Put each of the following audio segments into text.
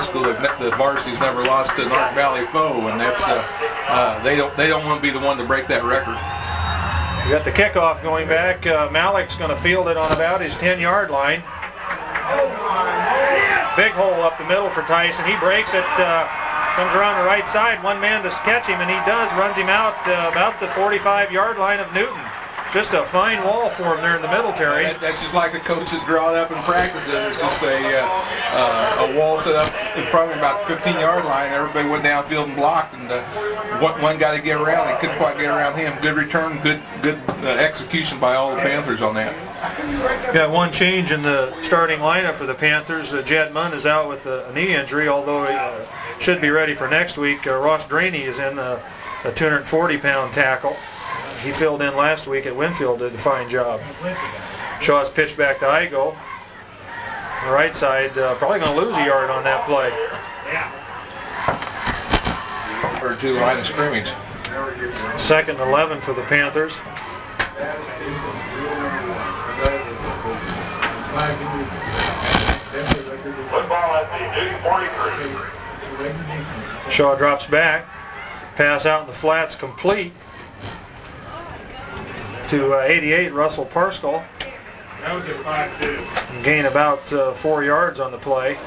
school, the varsity's never lost to an Ark Valley foe, and that's they don't want to be the one to break that record. We got the kickoff going back. Malik's going to field it on about his 10-yard line. Big hole up the middle for Tyson. He breaks it, comes around the right side. One man to catch him, and he does. Runs him out about the 45-yard line of Newton. Just a fine wall for him there in the middle, Terry. That's just like the coaches draw it up in practice. It's just a wall set up in front of him about the 15-yard line. Everybody went downfield and blocked, and one guy to get around. They couldn't quite get around him. Good return, good execution by all the Panthers on that. Got one change in the starting lineup for the Panthers. Jed Munn is out with a knee injury, although he should be ready for next week. Ross Draney is in a 240-pound tackle. He filled in last week at Winfield, did a fine job. Shaw's pitch back to Igo. The right side, probably going to lose a yard on that play. Or to the line of scrimmage. 2nd and 11 for the Panthers. Shaw drops back. Pass out in the flats, complete to 88, Russell Parskall. That was a 5-2. Gain about 4 yards on the play.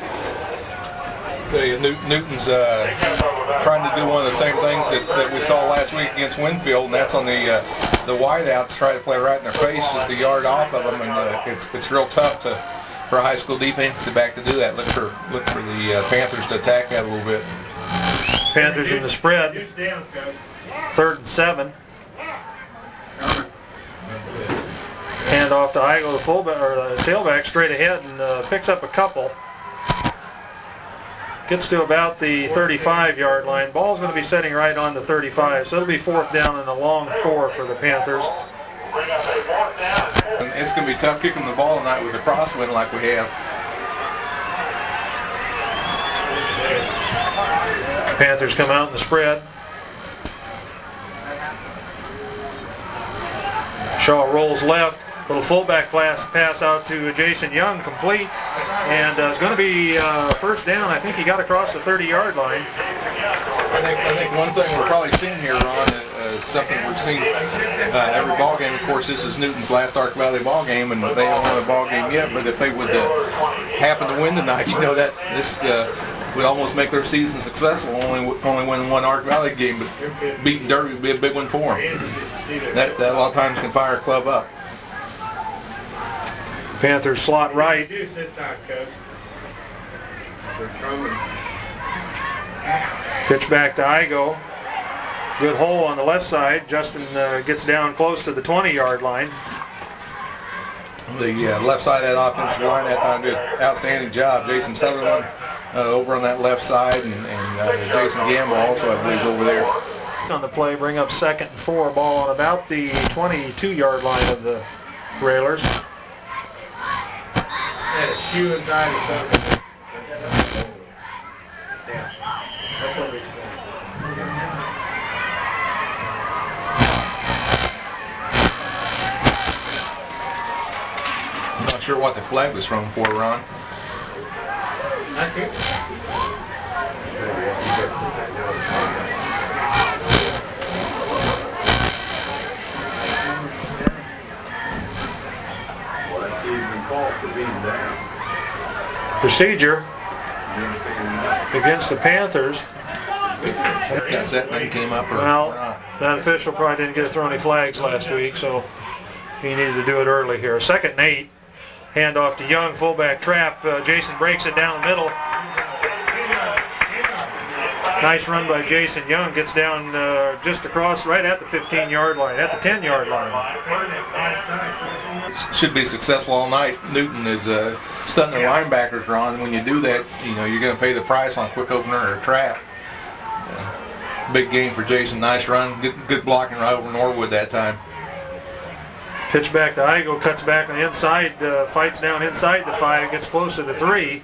So Newton's trying to do one of the same things that we saw last week against Winfield, and that's on the wideouts, try to play right in their face, just a yard off of them, and it's real tough for a high school defensive back to do that. Look for the Panthers to attack that a little bit. Panthers in the spread. 3rd and 7. Hand off to Igo, the fullback or the tailback, straight ahead, and picks up a couple. Gets to about the 35-yard line. Ball's going to be setting right on the 35, so it'll be 4th down and a long 4 for the Panthers. And it's going to be tough kicking the ball tonight with a crosswind like we have. Panthers come out in the spread. Shaw rolls left. Little fullback pass out to Jason Young, complete, and it's going to be 1st down. I think he got across the 30-yard line. I think one thing we're probably seeing here, Ron, is something we've seen every ball game. Of course, this is Newton's last Ark Valley ball game, and they haven't won a ball game yet. But if they would happen to win tonight, you know that this would almost make their season successful. Only win one Ark Valley game, but beating Derby would be a big one for them. That a lot of times can fire a club up. Panthers slot right. Pitch back to Igo. Good hole on the left side. Justin gets down close to the 20-yard line. The left side of that offensive line that time did an outstanding job. Jason Sutherland over on that left side, and Jason Gamble also, I believe, is over there. On the play, bring up 2nd and 4. Ball on about the 22-yard line of the Railers. Had a shoe inside or something. That's what we I'm not sure what the flag was from for, Ron. Procedure against the Panthers. Got set and then came up. Well, that official probably didn't get to throw any flags last week, so he needed to do it early here. 2nd and 8. Hand off to Young, fullback trap. Jason breaks it down the middle. Nice run by Jason Young. Gets down just across, right at the 15-yard line, at the 10-yard line. Should be successful all night. Newton is stunning their linebackers, Ron. When you do that, you know you're going to pay the price on a quick opener or a trap. Big game for Jason. Nice run. Good blocking right over Norwood that time. Pitch back to Igo, cuts back on the inside, fights down inside the 5, gets close to the 3.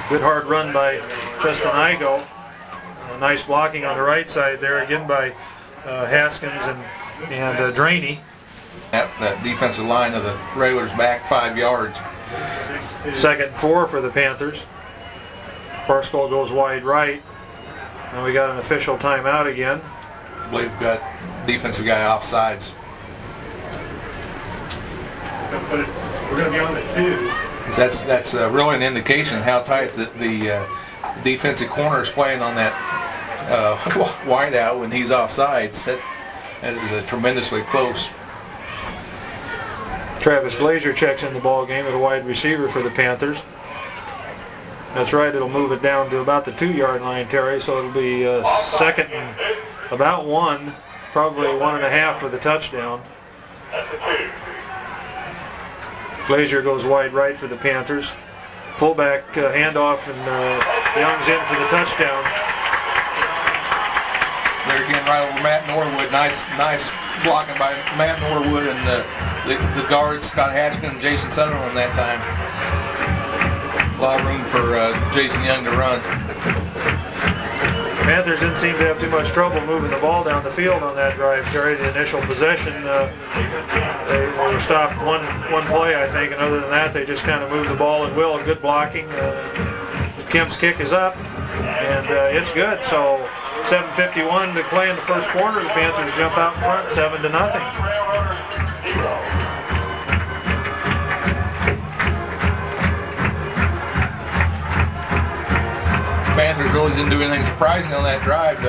Good hard run by Justin Igo. Nice blocking on the right side there again by Haskins and Draney. That defensive line of the Railers back 5 yards. 2nd and 4 for the Panthers. Barstow goes wide right. And we got an official timeout again. I believe we've got defensive guy offsides. We're gonna be on the 2. That's really an indication of how tight the defensive corner is playing on that wide out when he's offsides. That is tremendously close. Travis Glazier checks in the ball game at a wide receiver for the Panthers. That's right, it'll move it down to about the 2-yard line, Terry, so it'll be second and about 1, probably 1.5 for the touchdown. Glazier goes wide right for the Panthers. Fullback handoff, and Young's in for the touchdown. They're getting right over Matt Norwood. Nice blocking by Matt Norwood and the guards, Scott Haskins and Jason Sutherland that time. A lot of room for Jason Young to run. Panthers didn't seem to have too much trouble moving the ball down the field on that drive, Terry. The initial possession, they were stopped one play, I think, and other than that, they just kind of moved the ball at will. Good blocking. Kim's kick is up, and it's good. So 7:51 to play in the first quarter. The Panthers jump out in front, 7-0. Panthers really didn't do anything surprising on that drive.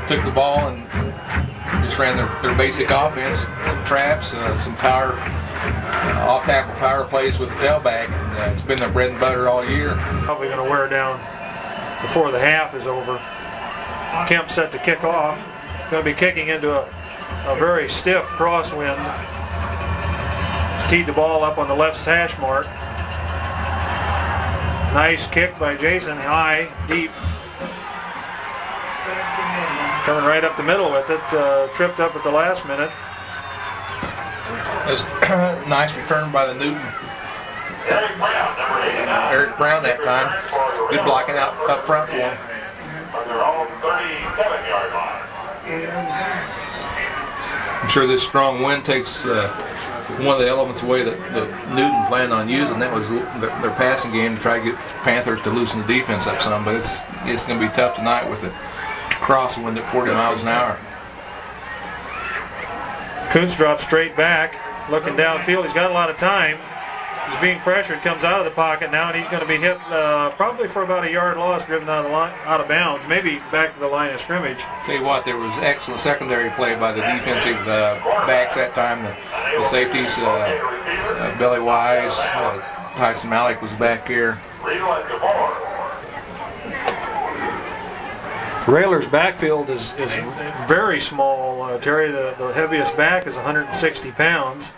Took the ball and just ran their basic offense. Some traps, some power, off-tackle power plays with the tailback. And, it's been their bread and butter all year. Probably going to wear down before the half is over. Kemp set to kick off. Going to be kicking into a very stiff crosswind. He's teed the ball up on the left hash mark. Nice kick by Jason, high, deep. Coming right up the middle with it, tripped up at the last minute. It was nice return by the Newton. Eric Brown that time. Good blocking out up front for him. I'm sure this strong wind takes one of the elements away that Newton planned on using. That was their passing game to try to get Panthers to loosen the defense up some. But it's going to be tough tonight with the crosswind at 40 miles an hour. Kuntz drops straight back, looking downfield. He's got a lot of time. He's being pressured, comes out of the pocket now, and he's going to be hit probably for about a yard loss, driven out of bounds, maybe back to the line of scrimmage. Tell you what, there was excellent secondary play by the defensive backs that time. The safeties, Billy Wise, Tyson Malik was back here. Raylor's backfield is very small, Terry. The heaviest back is 160 pounds.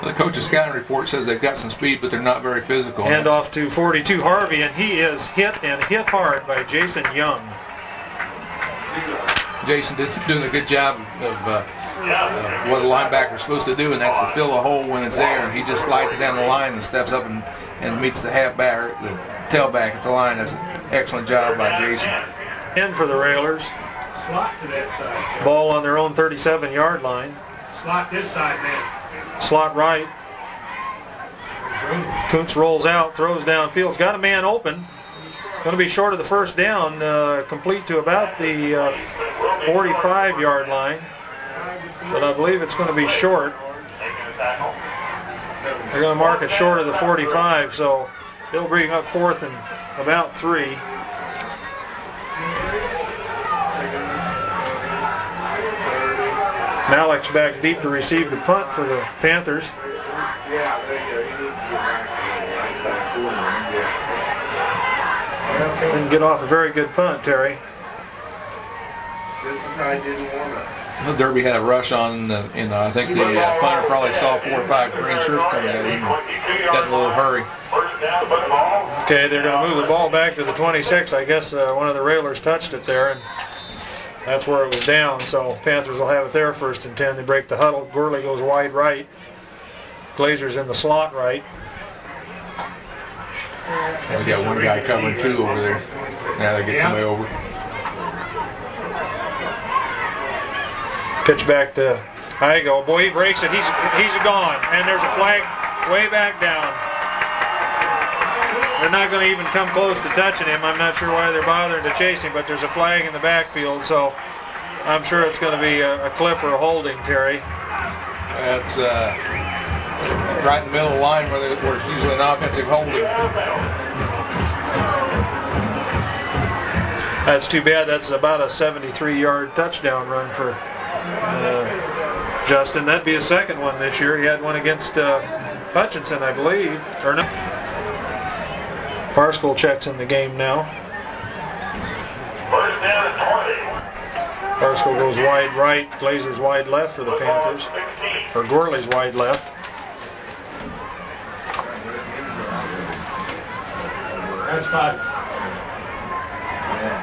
The coach's scouting report says they've got some speed, but they're not very physical. Hand off to 42 Harvey, and he is hit hard by Jason Young. Jason doing a good job of what a linebacker's supposed to do, and that's to fill a hole when it's there. And he just slides down the line and steps up and meets the halfback, the tailback at the line. That's an excellent job by Jason. In for the Railers. Slot to that side. Ball on their own 37-yard line. Slot this side, man. Slot right. Kuntz rolls out, throws downfield. He's got a man open. Going to be short of the first down, complete to about the 45-yard line. But I believe it's going to be short. They're going to mark it short of the 45, so it'll bring up 4th and about 3. Malik's back deep to receive the punt for the Panthers. Didn't get off a very good punt, Terry. This is how I didn't warm up. Derby had a rush on, and I think the punter probably saw 4 or 5 green shirts coming at him and got in a little hurry. Okay, they're going to move the ball back to the 26. I guess one of the Railers touched it there, and that's where it was down. So Panthers will have it there, 1st and 10. They break the huddle. Gurley goes wide right. Glazer's in the slot right. And we got one guy covering 2 over there. Now they get somebody over. Pitch back to Igo. Boy, he breaks it. He's gone. And there's a flag way back down. They're not going to even come close to touching him. I'm not sure why they're bothering to chase him, but there's a flag in the backfield, so I'm sure it's going to be a clip or a holding, Terry. That's right in the middle of the line where it's usually an offensive holding. That's too bad. That's about a 73-yard touchdown run for Justin. That'd be his second one this year. He had one against Hutchinson, I believe. Or no. Parscale checks in the game now. First down and 20. Parscale goes wide right. Glazer's wide left for the Panthers. Or Gorley's wide left. That's 5.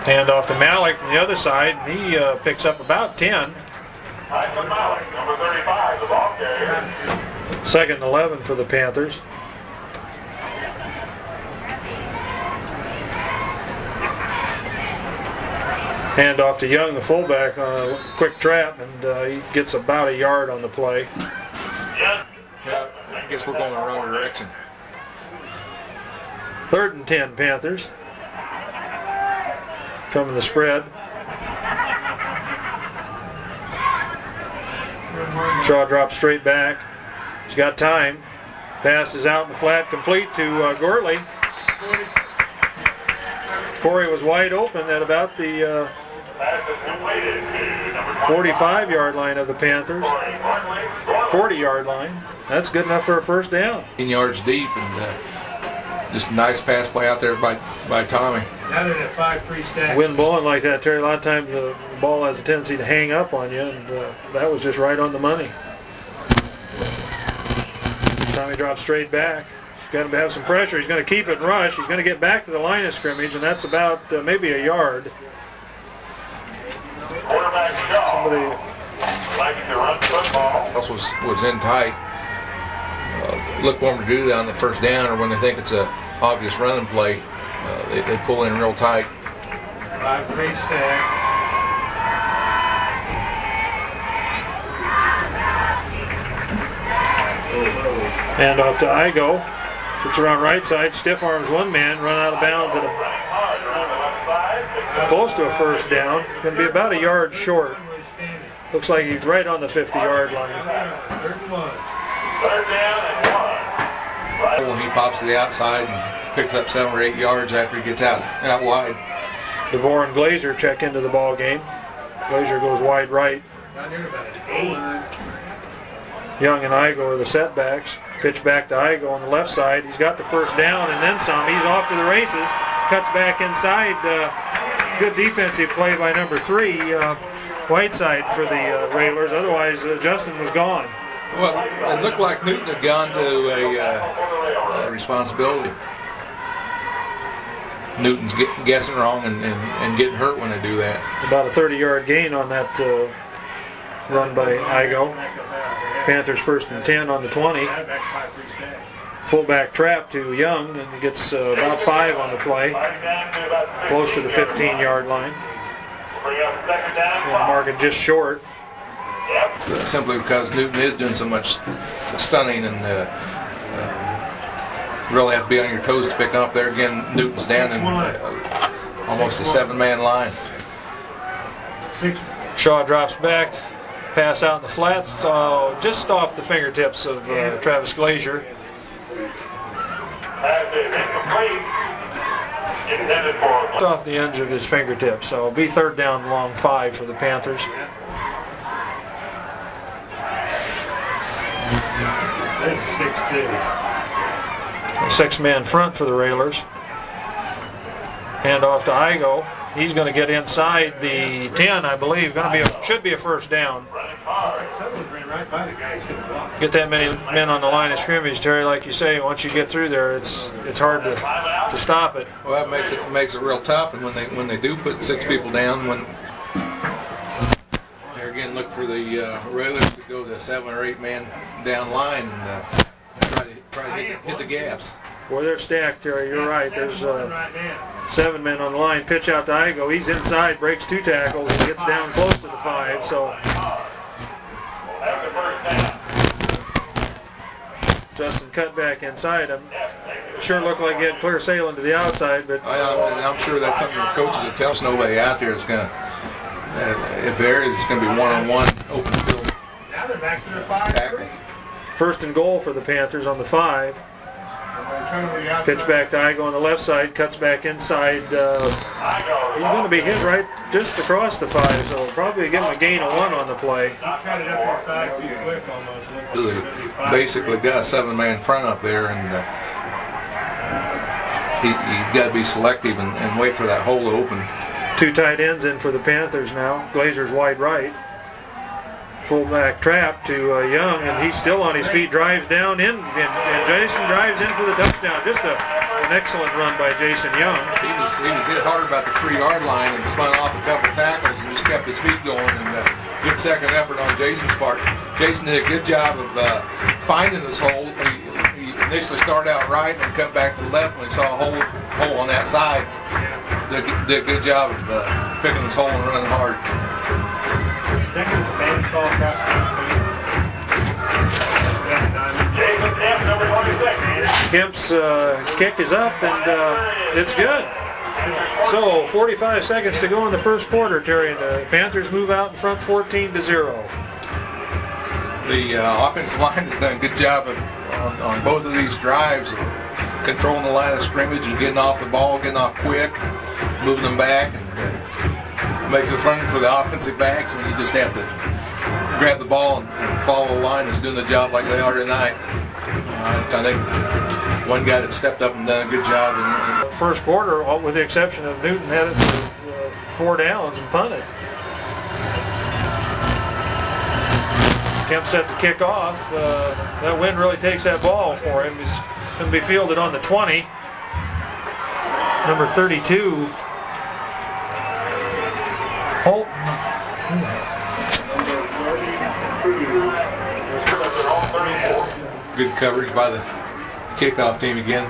Hand off to Malik on the other side, and he picks up about 10. Tyson Malik, number 35, the ball carrier. Second and 11 for the Panthers. Hand off to Young, the fullback, on a quick trap, and he gets about a yard on the play. Yes. Yeah, I guess we're going the wrong direction. Third and 10 Panthers. Coming the spread. Shaw drops straight back. He's got time. Pass is out in the flat, complete to Gorley. Corey was wide open at about the 45-yard line of the Panthers. 40-yard line. That's good enough for a first down. 10 yards deep, and just a nice pass play out there by Tommy. Now they're at 5-3 stack. Wind blowing like that, Terry, a lot of times the ball has a tendency to hang up on you, and that was just right on the money. Tommy drops straight back. He's got to have some pressure. He's going to keep it and rush. He's going to get back to the line of scrimmage, and that's about maybe a yard. Quarterback Shaw. Somebody, Liking to run football. Else was in tight. Look for them to do that on the first down, or when they think it's a obvious running play, they pull in real tight. 5-3 stack. hand off to Igo. Gets around right side, stiff arms one man, run out of bounds at close to a first down. Going to be about a yard short. Looks like he's right on the 50-yard line. When he pops to the outside and picks up 7 or 8 yards after he gets out wide. DeVore and Glazer check into the ball game. Glazer goes wide right. Young and Igo are the setbacks. Pitch back to Igo on the left side. He's got the first down and then some. He's off to the races. Cuts back inside. Good defensive play by number 3, Whiteside for the Railers. Otherwise, Justin was gone. Well, it looked like Newton had gone to a responsibility. Newton's guessing wrong and getting hurt when they do that. About a 30-yard gain on that run by Igo. Panthers 1st and 10 on the 20. Fullback trap to Young, and he gets about 5 on the play. Close to the 15-yard line. And mark it just short. Simply because Newton is doing so much stunning and really have to be on your toes to pick up there. Again, Newton's down in almost a 7-man line. Shaw drops back. Pass out in the flats, just off the fingertips of Travis Glazer. Just off the edge of his fingertips, so it'll be 3rd down long 5 for the Panthers. There's a 6-2. A 6-man front for the Railers. Hand off to Igo. He's going to get inside the 10, I believe. Should be a first down. Get that many men on the line of scrimmage, Terry. Like you say, once you get through there, it's hard to stop it. Well, that makes it real tough. And when they do put 6 people down, when there again look for the Railers to go to a 7 or 8 man down line and try to hit the gaps. Boy, they're stacked, Terry. You're right. There's 7 men on the line. Pitch out to Igo. He's inside, breaks 2 tackles, and gets down close to the 5. So Justin cut back inside him. sure looked like he had clear sailing to the outside, but And I'm sure that's something the coaches will tell us. Nobody out there is going to, if there is, it's going to be one-on-one open field Now they're back to the 5-3. tackle. first and goal for the Panthers on the 5. Pitch back to Igo on the left side, cuts back inside. He's going to be hit right just across the 5, so probably give him a gain of 1 on the play. Got it up inside too quick almost. Basically got a 7-man front up there, and you got to be selective and wait for that hole to open. 2 tight ends in for the Panthers now. Glazer's wide right. Fullback trap to Young, and he's still on his feet, drives down in, and Jason drives in for the touchdown. Just an excellent run by Jason Young. He was hit hard about the 3-yard line and spun off a couple tackles and just kept his feet going. And good second effort on Jason's part. Jason did a good job of finding this hole. He initially started out right and cut back to the left when he saw a hole on that side. Did a good job of picking this hole and running hard. Jason Kemp, number 26. Kemp's kick is up, and it's good. So 45 seconds to go in the first quarter, Terry. The Panthers move out in front 14-0. The offensive line has done a good job on both of these drives of controlling the line of scrimmage and getting off the ball, getting off quick, moving them back, and makes it fun for the offensive backs when you just have to grab the ball and follow the line that's doing the job like they are tonight. I think one guy that stepped up and done a good job. First quarter, with the exception of Newton, had it for 4 downs and punted. Kemp set the kick off. That wind really takes that ball for him. He's going to be fielded on the 20. Number 32. Holt. Good coverage by the kickoff team again.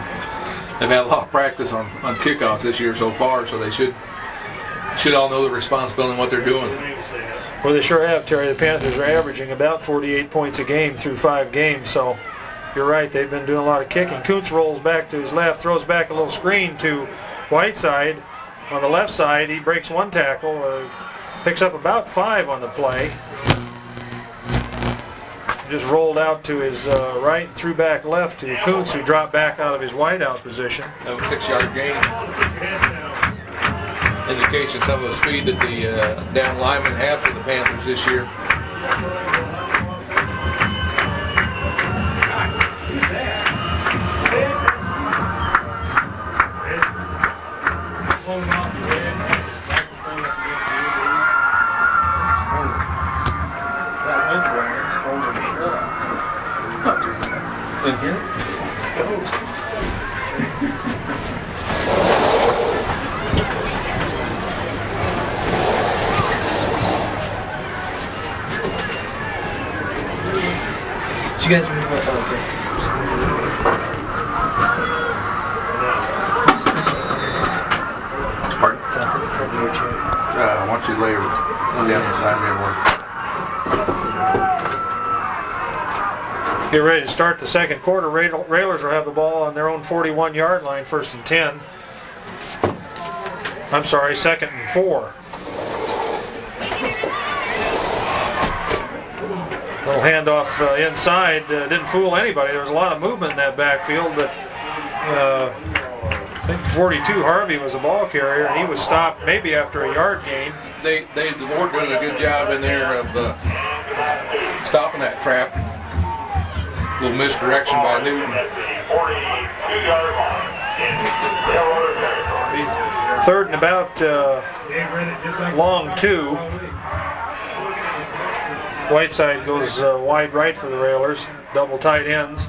They've had a lot of practice on kickoffs this year so far, so they should all know the responsibility and what they're doing. Well, they sure have, Terry. The Panthers are averaging about 48 points a game through 5 games, so you're right, they've been doing a lot of kicking. Kuntz rolls back to his left, throws back a little screen to Whiteside. On the left side, he breaks 1 tackle, picks up about 5 on the play. Just rolled out to his right and threw back left to Kuntz, who dropped back out of his wideout position. That was a 6-yard gain. Indication of some of the speed that the down linemen have for the Panthers this year. In here? Did you guys move what? Oh, okay. Pardon? Can I put this under your chair? Why don't you lay her down the side of Get ready to start the second quarter. Railers will have the ball on their own 41-yard line, 1st and 10. I'm sorry, 2nd and 4. Little handoff inside, didn't fool anybody. There was a lot of movement in that backfield, but I think 42 Harvey was a ball carrier, and he was stopped maybe after a yard gain. They were doing a good job in there of stopping that trap. A little misdirection by Newton. 42-yard line. Railroad territory. 3rd and about long 2. Whiteside goes wide right for the Railers, double tight ends.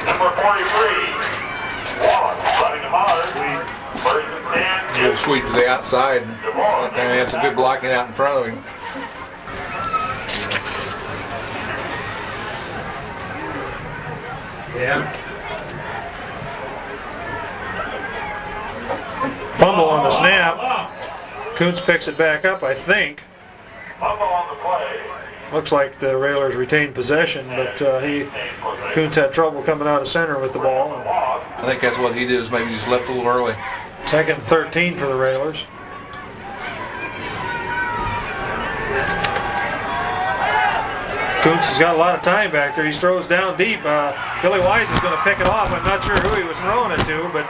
Number 43. Wallace running him hard. 1st and 10. Little sweep to the outside. And that's a good blocking out in front of him. Yeah. Fumble on the snap. Kuntz picks it back up, I think. Fumble on the Looks like the Railers retained possession, but Kuntz had trouble coming out of center with the ball. And I think that's what he did, is maybe just left a little early. 2nd and 13 for the Railers. Kuntz has got a lot of time back there. He throws down deep. Billy Wise is going to pick it off. I'm not sure who he was throwing it to, but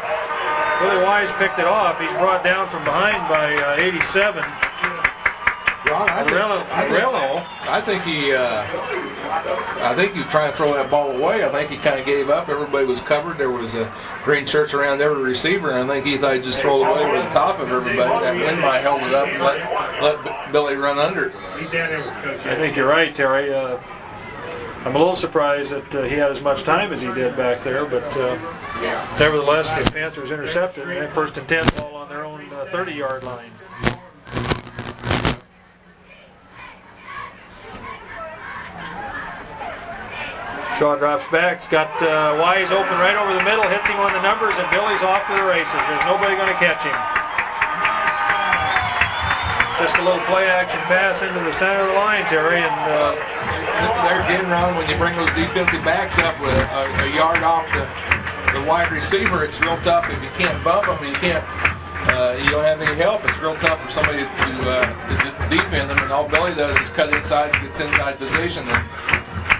Billy Wise picked it off. He's brought down from behind by 87. Ron, I think he was trying to throw that ball away. I think he kind of gave up. Everybody was covered. There was a green shirts around every receiver, and I think he thought he'd just throw it away over the top of everybody. That wind might held it up and let Billy run under it. I think you're right, Terry. I'm a little surprised that he had as much time as he did back there, but nevertheless, the Panthers intercepted. And 1st and 10 ball on their own 30-yard line. Shaw drops back. He's got Wise open right over the middle, hits him on the numbers, and Billy's off to the races. There's nobody going to catch him. Just a little play-action pass into the center of the line, Terry, and They're getting around when you bring those defensive backs up with a yard off the wide receiver. It's real tough if you can't bump them and you don't have any help. It's real tough for somebody to defend them, and all Billy does is cut inside and gets inside position. And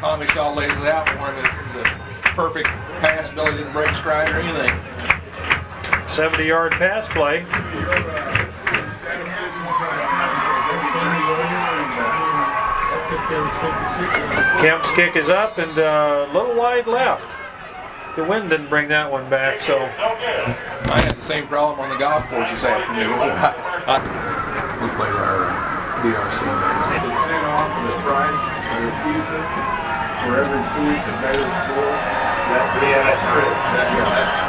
Tommy Shaw lays it out for him. It was a perfect pass. Billy didn't break stride or anything. 70-yard pass play. Kemp's kick is up and a little wide left. The wind didn't bring that one back, so. I had the same problem on the golf course this afternoon. So we played our DRC match.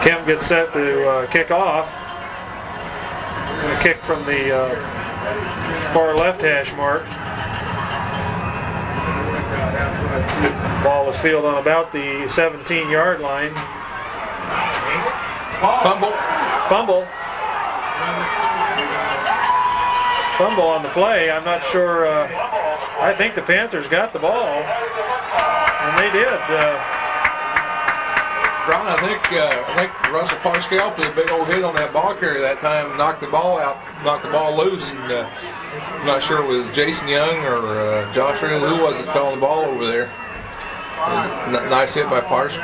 Kemp gets set to kick off. Going to kick from the far left hash mark. Ball was fielded on about the 17-yard line. Fumble on the play. I'm not sure. I think the Panthers got the ball, and they did. Ron, I think Russell Pascal put a big old hit on that ball carrier that time, knocked the ball out, knocked the ball loose, and I'm not sure it was Jason Young or Josh Ridley, who was it fell on the ball over there. Nice hit by Pascal.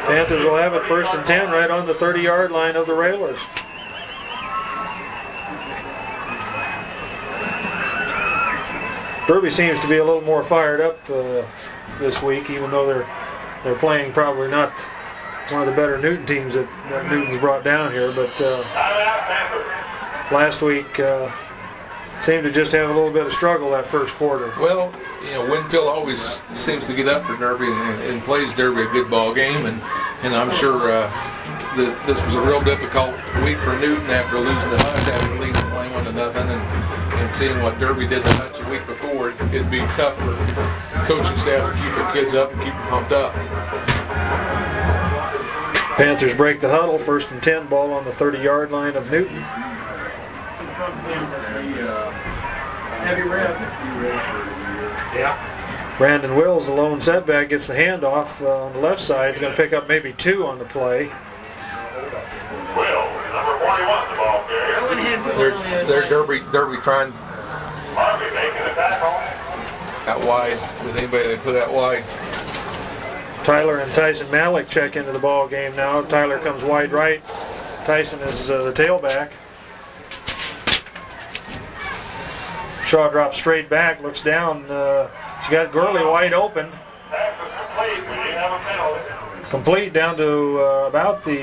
Panthers will have it 1st and 10 right on the 30-yard line of the Railers. Derby seems to be a little more fired up this week, even though they're playing probably not one of the better Newton teams that Newton's brought down here, but last week seemed to just have a little bit of struggle that first quarter. Well, Winfield always seems to get up for Derby and plays Derby a good ball game, and I'm sure that this was a real difficult week for Newton after losing to Hutch, after leading 21-0, and seeing what Derby did to Hutch the week before. It'd be tough for coaching staff to keep their kids up and keep them pumped up. Panthers break the huddle, 1st and 10, ball on the 30-yard line of Newton. Brandon Wills, the lone setback, gets the handoff on the left side. He's going to pick up maybe 2 on the play. Will, number 41, the ball carrier. They're Derby trying Harvey making a tackle. out wide with anybody they put out wide. Tyler and Tyson Malik check into the ball game now. Tyler comes wide right. Tyson is the tailback. Shaw drops straight back, looks down. He's got Gurley wide open. Pass is complete. We didn't have a penalty. Complete down to about the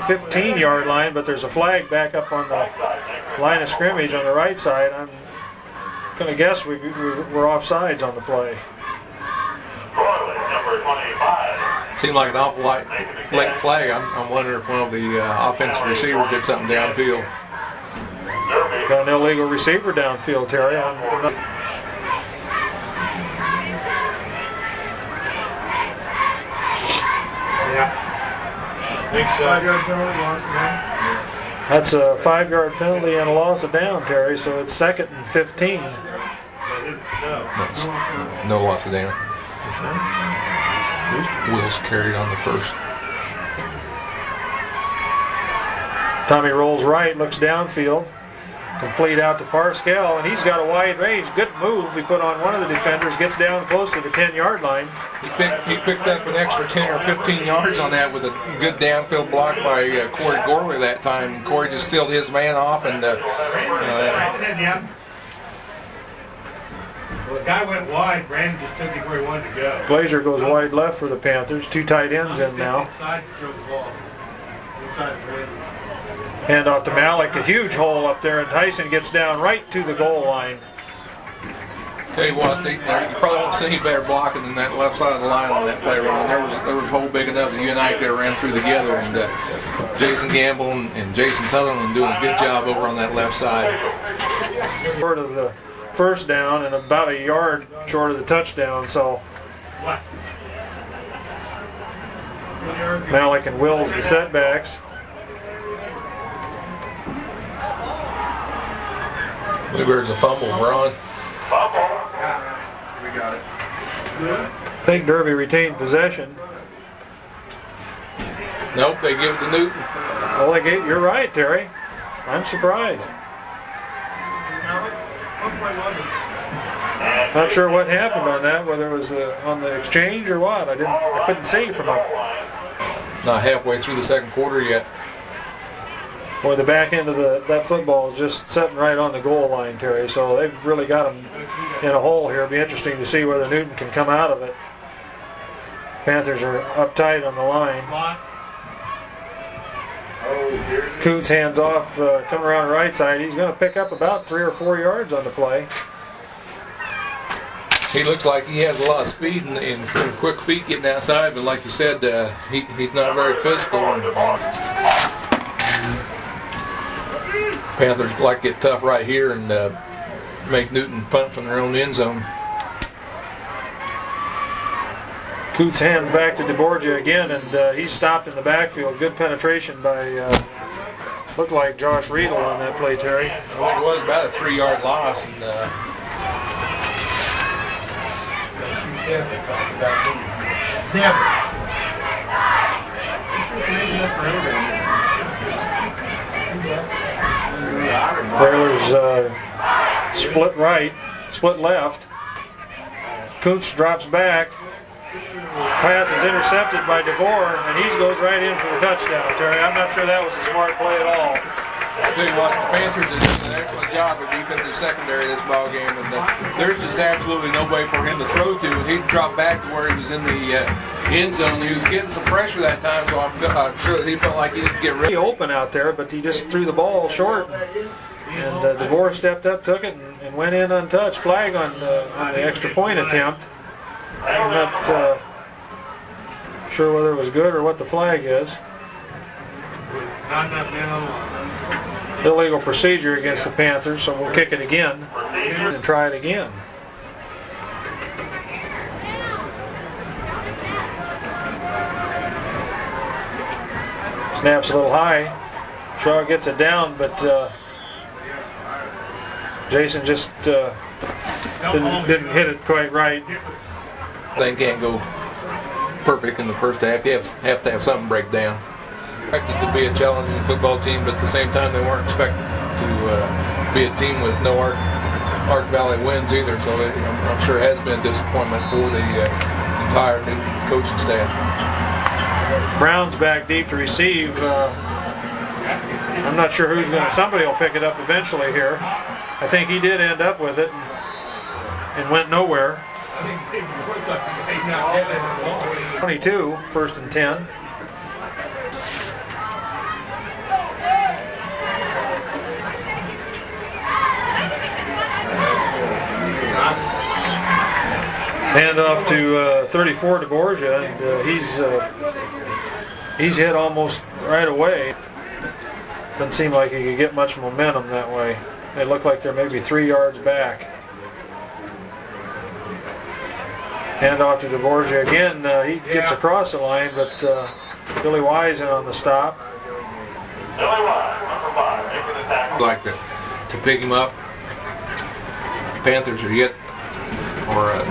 15-yard line, but there's a flag back up on the line of scrimmage on the right side. I'm going to guess we're offsides on the play. Corley, number 25. Seemed like an awful late flag. I'm wondering if one of the offensive receivers did something downfield. Got an illegal receiver downfield, Terry. That's a 5-yard penalty and a loss of down, Terry, so it's 2nd and 15. No loss of down. Wills carried on the first. Tommy rolls right, looks downfield, complete out to Parscale, and he's got a wide range. Good move he put on one of the defenders, gets down close to the 10-yard line. He picked up an extra 10 or 15 yards on that with a good downfield block by Corey Gorley that time. Corey just sealed his man off, and Well, the guy went wide, Brandon just took it where he wanted to go. Glazier goes wide left for the Panthers. 2 tight ends in now. Inside to throw the ball. Inside to Brandon. Hand off to Malik, a huge hole up there, and Tyson gets down right to the goal line. tell you what, you probably won't see any better blocking than that left side of the line on that play, Ron. There was a hole big enough that you and I could have ran through together, and Jason Gamble and Jason Sutherland doing a good job over on that left side. Short of the first down and about a yard short of the touchdown, so Malik and Wills the setbacks. I believe there's a fumble, Ron. We got it. I think Derby retained possession. Nope, they give it to Newton. Oh, you're right, Terry. I'm surprised. Not sure what happened on that, whether it was on the exchange or what. I couldn't see from up. Not halfway through the second quarter yet. Boy, the back end of that football is just sitting right on the goal line, Terry. So they've really got him in a hole here. It'll be interesting to see whether Newton can come out of it. Panthers are uptight on the line. Coots hands off, coming around the right side. He's going to pick up about 3 or 4 yards on the play. He looks like he has a lot of speed and quick feet getting outside, but like you said, he's not very physical. Panthers like to get tough right here and make Newton punt from their own end zone. Coots hands back to DeBorgia again, and he's stopped in the backfield. Good penetration by, looked like Josh Riedel on that play, Terry. I think it was about a 3-yard loss. And, Baylor's split right, split left. Coots drops back. Pass is intercepted by DeVore, and he goes right in for the touchdown, Terry. I'm not sure that was a smart play at all. I tell you what, the Panthers are doing an excellent job at defensive secondary this ball game, and there's just absolutely nobody for him to throw to. He dropped back to where he was in the end zone. He was getting some pressure that time, so I'm sure that he felt like he didn't get ready. Open out there, but he just threw the ball short, and DeVore stepped up, took it, and went in untouched. Flag on the extra point attempt. I'm not sure whether it was good or what the flag is. Not enough men on the line. Illegal procedure against the Panthers, so we'll kick it again and try it again. Snaps a little high. Shaw gets it down, but Jason just didn't hit it quite right. They can't go perfect in the first half. You have to have something break down. Expected to be a challenging football team, but at the same time they weren't expected to be a team with no Ark Valley wins either. So I'm sure it has been a disappointment for the entire new coaching staff. Brown's back deep to receive. I'm not sure who's going to. Somebody will pick it up eventually here. I think he did end up with it and went nowhere. 22, 1st and 10. Hand off to 34 DeBorgia, and he's hit almost right away. Doesn't seem like he could get much momentum that way. They look like they're maybe 3 yards back. Hand off to DeBorgia again. He gets across the line, but Billy Wise in on the stop. Like to pick him up. Panthers are yet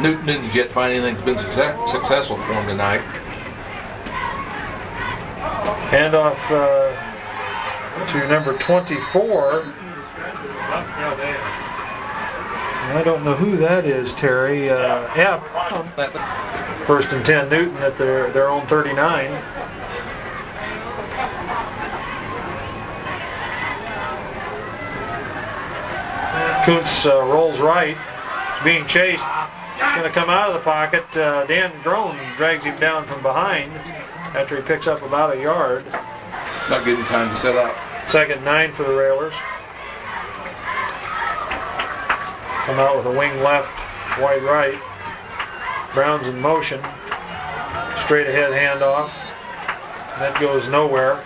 Newton's yet to find anything that's been successful for him tonight. Handoff to number 24. I don't know who that is, Terry. Yeah, first and 10 Newton at their own 39. Kuntz rolls right. He's being chased. He's going to come out of the pocket. Dan Groen drags him down from behind after he picks up about a yard. Not getting time to set up. 2nd and 9 for the Railers. Come out with a wing left, wide right. Brown's in motion. Straight ahead handoff. That goes nowhere.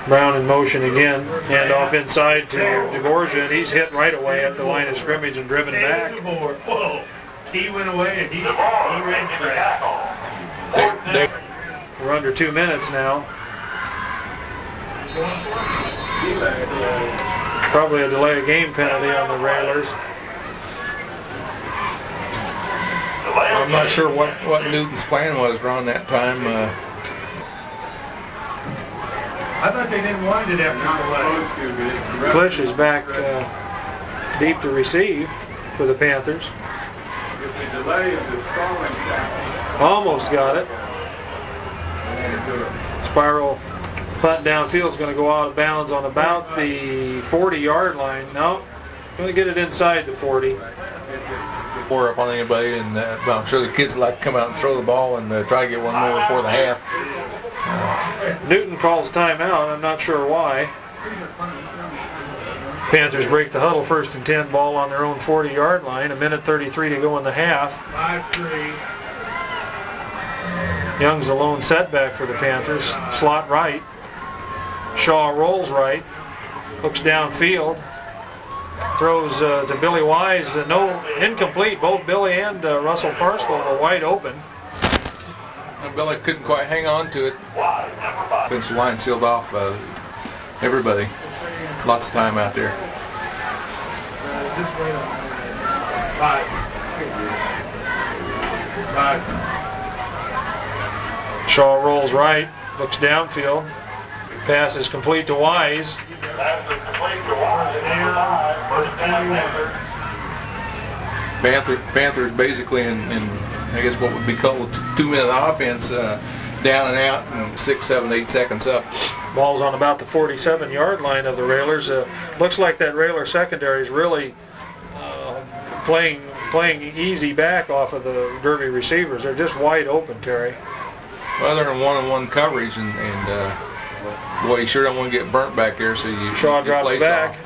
Brown in motion again. Handoff inside to DeBorgia, and he's hit right away at the line of scrimmage and driven back. Whoa. He went away and he ran track. We're under 2 minutes now. Probably a delay of game penalty on the Railers. I'm not sure what Newton's plan was, Ron, that time. I thought they didn't want it after the play. Klisch is back deep to receive for the Panthers. If the delay is the stalling time. Almost got it. Spiral punt downfield is going to go out of bounds on about the 40-yard line. No, going to get it inside the 40. Pour up on anybody, and well, I'm sure the kids like to come out and throw the ball and try to get one more before the half. Newton calls timeout. I'm not sure why. Panthers break the huddle. 1st and 10, ball on their own 40-yard line. 1:33 to go in the half. 5-3. Young's the lone setback for the Panthers. Slot right. Shaw rolls right. Looks downfield. Throws to Billy Wise. No, incomplete. Both Billy and Russell Parskell are wide open. Billy couldn't quite hang on to it. Offensive line sealed off everybody. Lots of time out there. Shaw rolls right. Looks downfield. Pass is complete to Wise. Panthers basically in I guess what would be called 2-minute offense, down and out and 6, 7, 8 seconds up. Ball's on about the 47-yard line of the Railers. Looks like that Railer secondary is really playing easy back off of the Derby receivers. They're just wide open, Terry. Well, they're in one-on-one coverage, and boy, you sure don't want to get burnt back there. So Shaw you drops place back. off.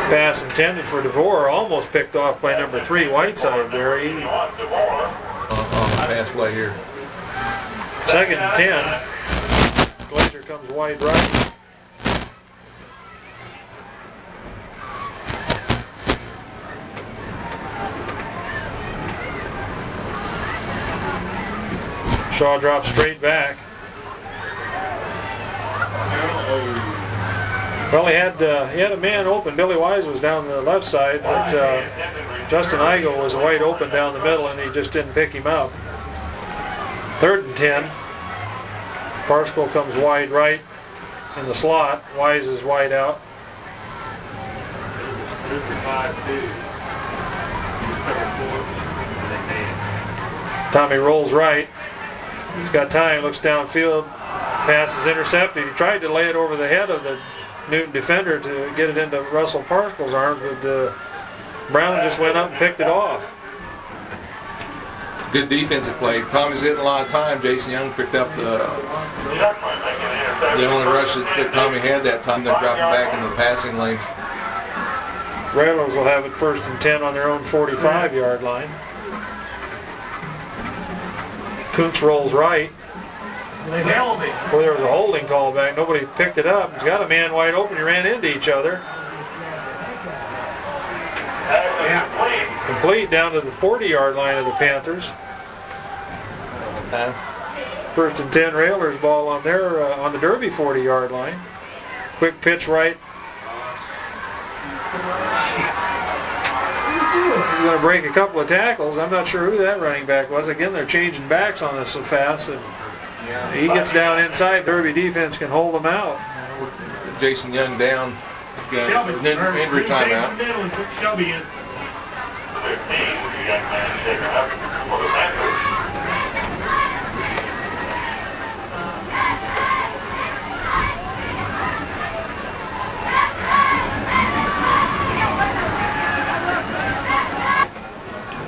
Pass intended for DeVore, almost picked off by number 3, Whiteside there. On the pass play here. 2nd and 10. Glacier comes wide right. Shaw drops straight back. Well, he had a man open. Billy Wise was down the left side, but Justin Igo was wide open down the middle, and he just didn't pick him up. 3rd and 10. Parskell comes wide right in the slot. Wise is wide out. Tommy rolls right. He's got time, looks downfield. Pass is intercepted. He tried to lay it over the head of the Newton defender to get it into Russell Parskell's arms, but Brown just went up and picked it off. Good defensive play. Tommy's getting a lot of time. Jason Young picked up the only rush that Tommy had that time. They're dropping back in the passing lanes. Railers will have it 1st and 10 on their own 45-yard line. Kuntz rolls right. They held it. Well, there was a holding call back. Nobody picked it up. He's got a man wide open. He ran into each other. Complete down to the 40-yard line of the Panthers. First and 10 Railers ball on their on the Derby 40-yard line. Quick pitch right. He's going to break a couple of tackles. I'm not sure who that running back was. Again, they're changing backs on us so fast. And he gets down inside. Derby defense can hold him out. Jason Young down. Shelby. Injury timeout. Took Shelby in. 15, the young man shaking up for the Panthers.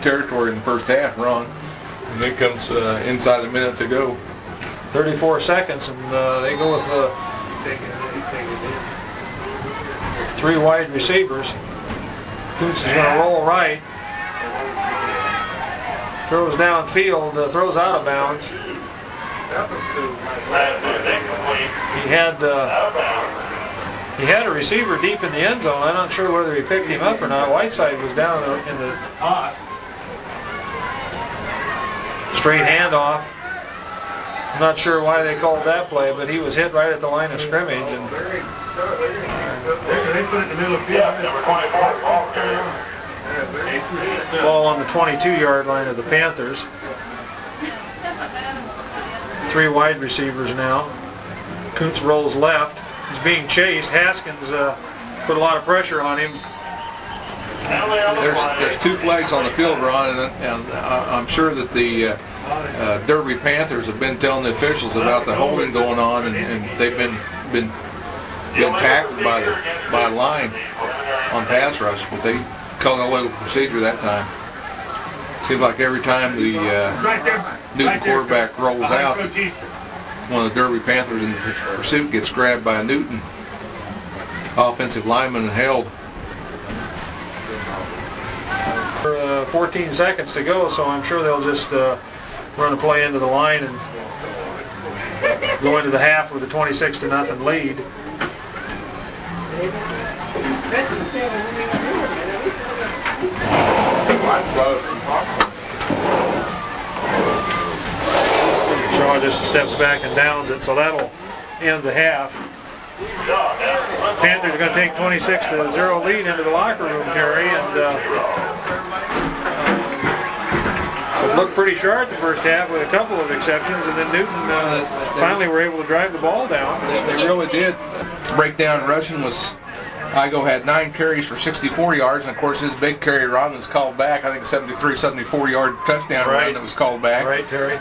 Territory in the first half, Ron. And it comes inside a minute to go. 34 seconds, and they go with three wide receivers. Kuntz is going to roll right. Throws downfield, throws out of bounds. He had a receiver deep in the end zone. I'm not sure whether he picked him up or not. Whiteside was down in the straight handoff. I'm not sure why they called that play, but he was hit right at the line of scrimmage. And They put it in the middle of the Yeah, field. number 24, ball carrier. ball on the 22-yard line of the Panthers. Three wide receivers now. Kuntz rolls left. He's being chased. Haskins put a lot of pressure on him. There's two flags on the field, Ron, and I'm sure that the Derby Panthers have been telling the officials about the holding going on, and they've been tackled by the line on pass rush, but they called a little procedure that time. Seems like every time the Right there. Newton Right there. quarterback rolls out, Coach East. one of the Derby Panthers in pursuit gets grabbed by a Newton offensive lineman and held. 14 seconds to go, so I'm sure they'll just run a play into the line and go into the half with a 26-0 lead. Shaw just steps back and downs it, so that'll end the half. Panthers are going to take 26-0 lead into the locker room, Terry, and it looked pretty sharp the first half with a couple of exceptions, and then Newton finally were able to drive the ball down. They really did. Breakdown rushing was, Igo had 9 carries for 64 yards, and of course his big carry run was called back. I think a 74-yard touchdown run that was called back. Right, Terry?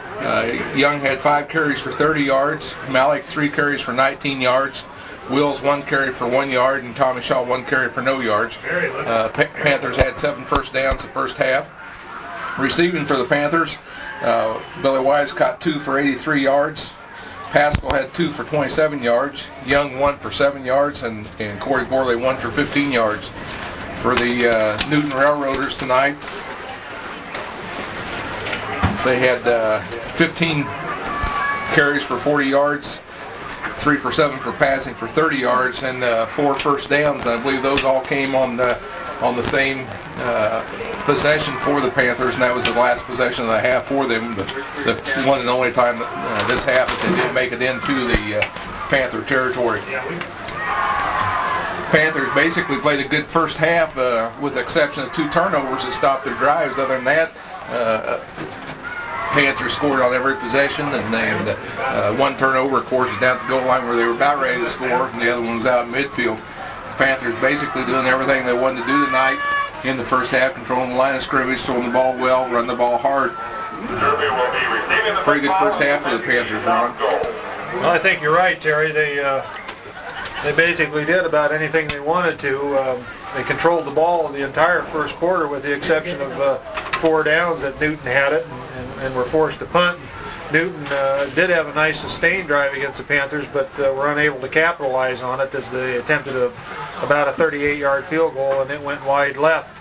Young had 5 carries for 30 yards. Malik 3 carries for 19 yards. Wills 1 carry for 1 yard, and Tommy Shaw 1 carry for no yards. Panthers had 7 first downs the first half. Receiving for the Panthers, Billy Wise caught 2 for 83 yards. Pascal had 2 for 27 yards. Young 1 for 7 yards, and Corey Gorley 1 for 15 yards. For the Newton Railroaders tonight, they had 15 carries for 40 yards, 3 for 7 for passing for 30 yards, and 4 first downs. And I believe those all came on the same possession for the Panthers, and that was the last possession of the half for them. The one and only time this half that they did make it into the Panther territory. Panthers basically played a good first half, with the exception of 2 turnovers that stopped their drives. Other than that, Panthers scored on every possession, and 1 turnover, of course, is down at the goal line where they were about ready to score, and the other one was out in midfield. Panthers basically doing everything they wanted to do tonight in the first half, controlling the line of scrimmage, throwing the ball well, run the ball hard. Pretty good first half for the Panthers, Ron. Well, I think you're right, Terry. They basically did about anything they wanted to. They controlled the ball the entire first quarter, with the exception of 4 downs that Newton had it and were forced to punt. Newton did have a nice sustained drive against the Panthers, but were unable to capitalize on it as they attempted about a 38-yard field goal, and it went wide left.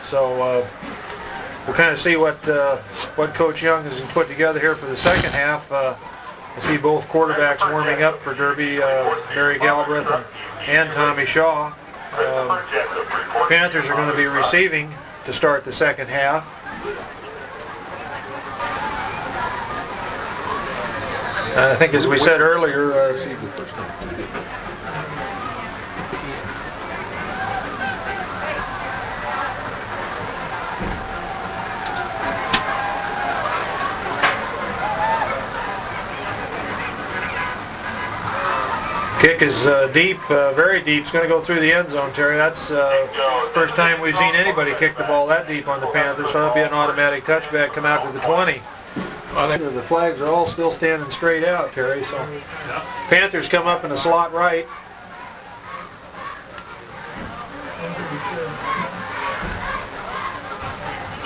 So we'll kind of see what Coach Young has put together here for the second half. I see both quarterbacks warming up for Derby, Barry Galbraith and Tommy Shaw. Panthers are going to be receiving to start the second half. I think as we said earlier, kick is deep, very deep. It's going to go through the end zone, Terry. That's first time we've seen anybody kick the ball that deep on the Panthers, so that'll be an automatic touchback, come out to the 20. The flags are all still standing straight out, Terry, so Panthers come up in the slot right.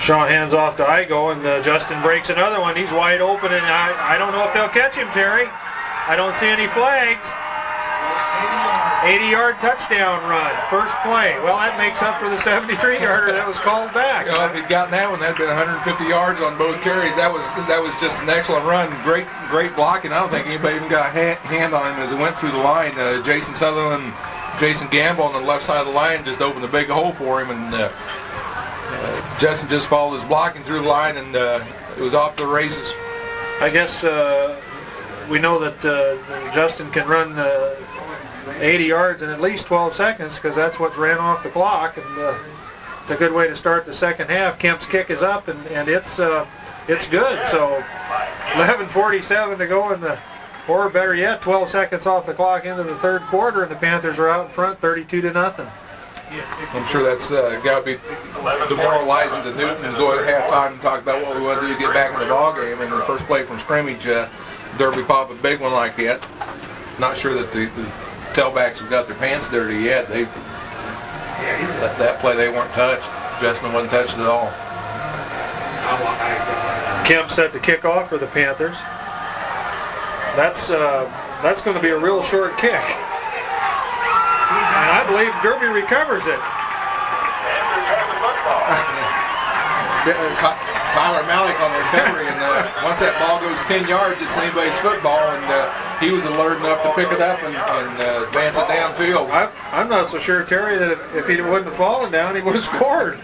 Shaw hands off to Igo, and Justin breaks another one. He's wide open, and I don't know if they'll catch him, Terry. I don't see any flags. 80-yard touchdown run, first play. Well, that makes up for the 73-yarder that was called back. You know, if he'd gotten that one, that'd been 150 yards on both carries. That was just an excellent run. Great blocking. I don't think anybody even got a hand on him as it went through the line. Jason Sutherland, Jason Gamble on the left side of the line just opened a big hole for him, and Justin just followed his blocking through the line, and it was off to the races. I guess we know that Justin can run 80 yards in at least 12 seconds because that's what ran off the clock, and it's a good way to start the second half. Kemp's kick is up, and it's good. So 11:47 to go in the, or better yet, 12 seconds off the clock into the third quarter, and the Panthers are out in front 32-0. I'm sure that's got to be demoralizing to Newton and go at halftime and talk about what we want to do to get back in the ball game. And the first play from scrimmage, Derby pop a big one like that. Not sure that the tailbacks have got their pants dirty yet. That play they weren't touched. Justin wasn't touched at all. Kemp set the kickoff for the Panthers. That's going to be a real short kick. And I believe Derby recovers it. Tyler Malik on the recovery, and once that ball goes 10 yards, it's anybody's football, and he was alert enough to pick it up and advance it downfield. I'm not so sure, Terry, that if he wouldn't have fallen down, he would have scored.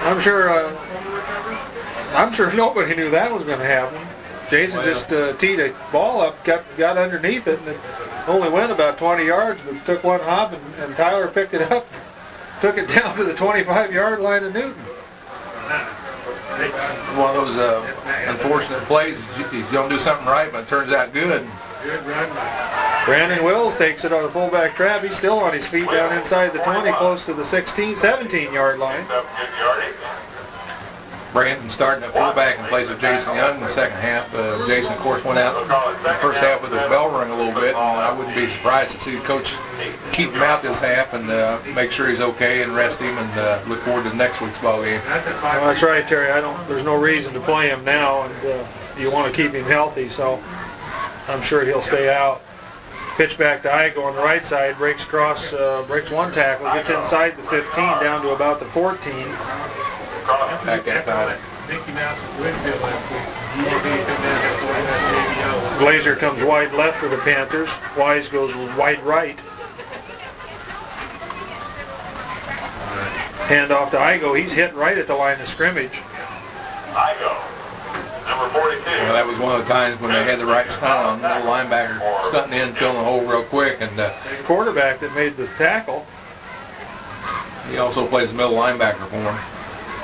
I'm sure nobody knew that was going to happen. Jason just teed a ball up, got underneath it, and it only went about 20 yards, but took one hop, and Tyler picked it up, took it down to the 25-yard line of Newton. One of those unfortunate plays. You don't do something right, but it turns out good. Brandon Wills takes it on a fullback trap. He's still on his feet down inside the 20, close to the 17-yard line. Brandon starting at fullback in place of Jason Young in the second half. Jason, of course, went out in the first half with his bell rung a little bit, and I wouldn't be surprised to see the coach keep him out this half and make sure he's okay and rest him, and look forward to next week's ball game. Well, that's right, Terry. There's no reason to play him now, and you want to keep him healthy, so I'm sure he'll stay out. Pitch back to Igo on the right side, breaks across, breaks one tackle, gets inside the 15 down to about the 14. Back that time. Glazer comes wide left for the Panthers. Wise goes wide right. Hand off to Igo. He's hit right at the line of scrimmage. Igo, number 42. Well, that was one of the times when they had the right stunt on, middle linebacker stunting in, filling the hole real quick, and Quarterback that made the tackle. he also plays the middle linebacker for him.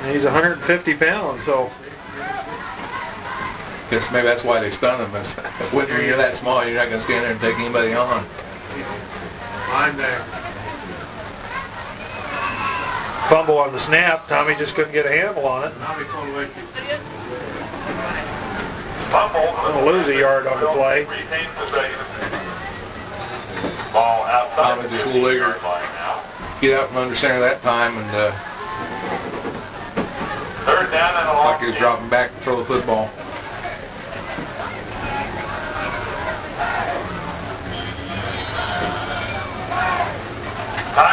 And he's 150 pounds, so Guess maybe that's why they stun him. When you're that small, you're not going to stand there and take anybody on. fumble on the snap. Tommy just couldn't get a handle on it. Gonna lose a yard on the play. Tommy just a little eager. Get out from under center that time, and Third down and a looks long. like he was dropping back to throw the football.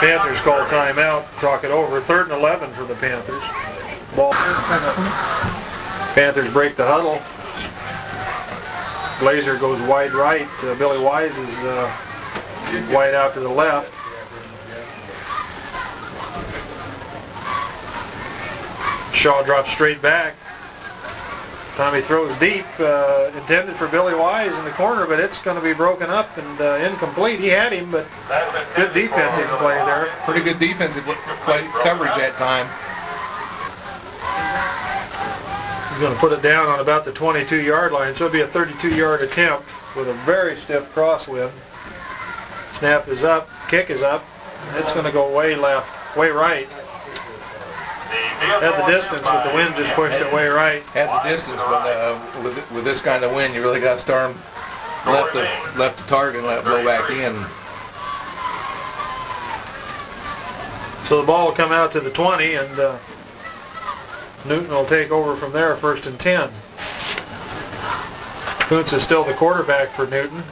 Panthers call timeout, talk it over. 3rd and 11 for the Panthers. Ball. Panthers break the huddle. Glazer goes wide right. Billy Wise is wide out to the left. Shaw drops straight back. Tommy throws deep, intended for Billy Wise in the corner, but it's going to be broken up and incomplete. He had him, but good defensive play there. Pretty good defensive play coverage that time. He's going to put it down on about the 22-yard line, so it'll be a 32-yard attempt with a very stiff crosswind. Snap is up, kick is up. It's going to go way left, way right. Had the distance, but the wind just pushed it way right. Had the distance, but with this kind of wind, you really got to start him left the target and let it blow back in. So the ball will come out to the 20, and Newton will take over from there, 1st and 10. Kuntz is still the quarterback for Newton.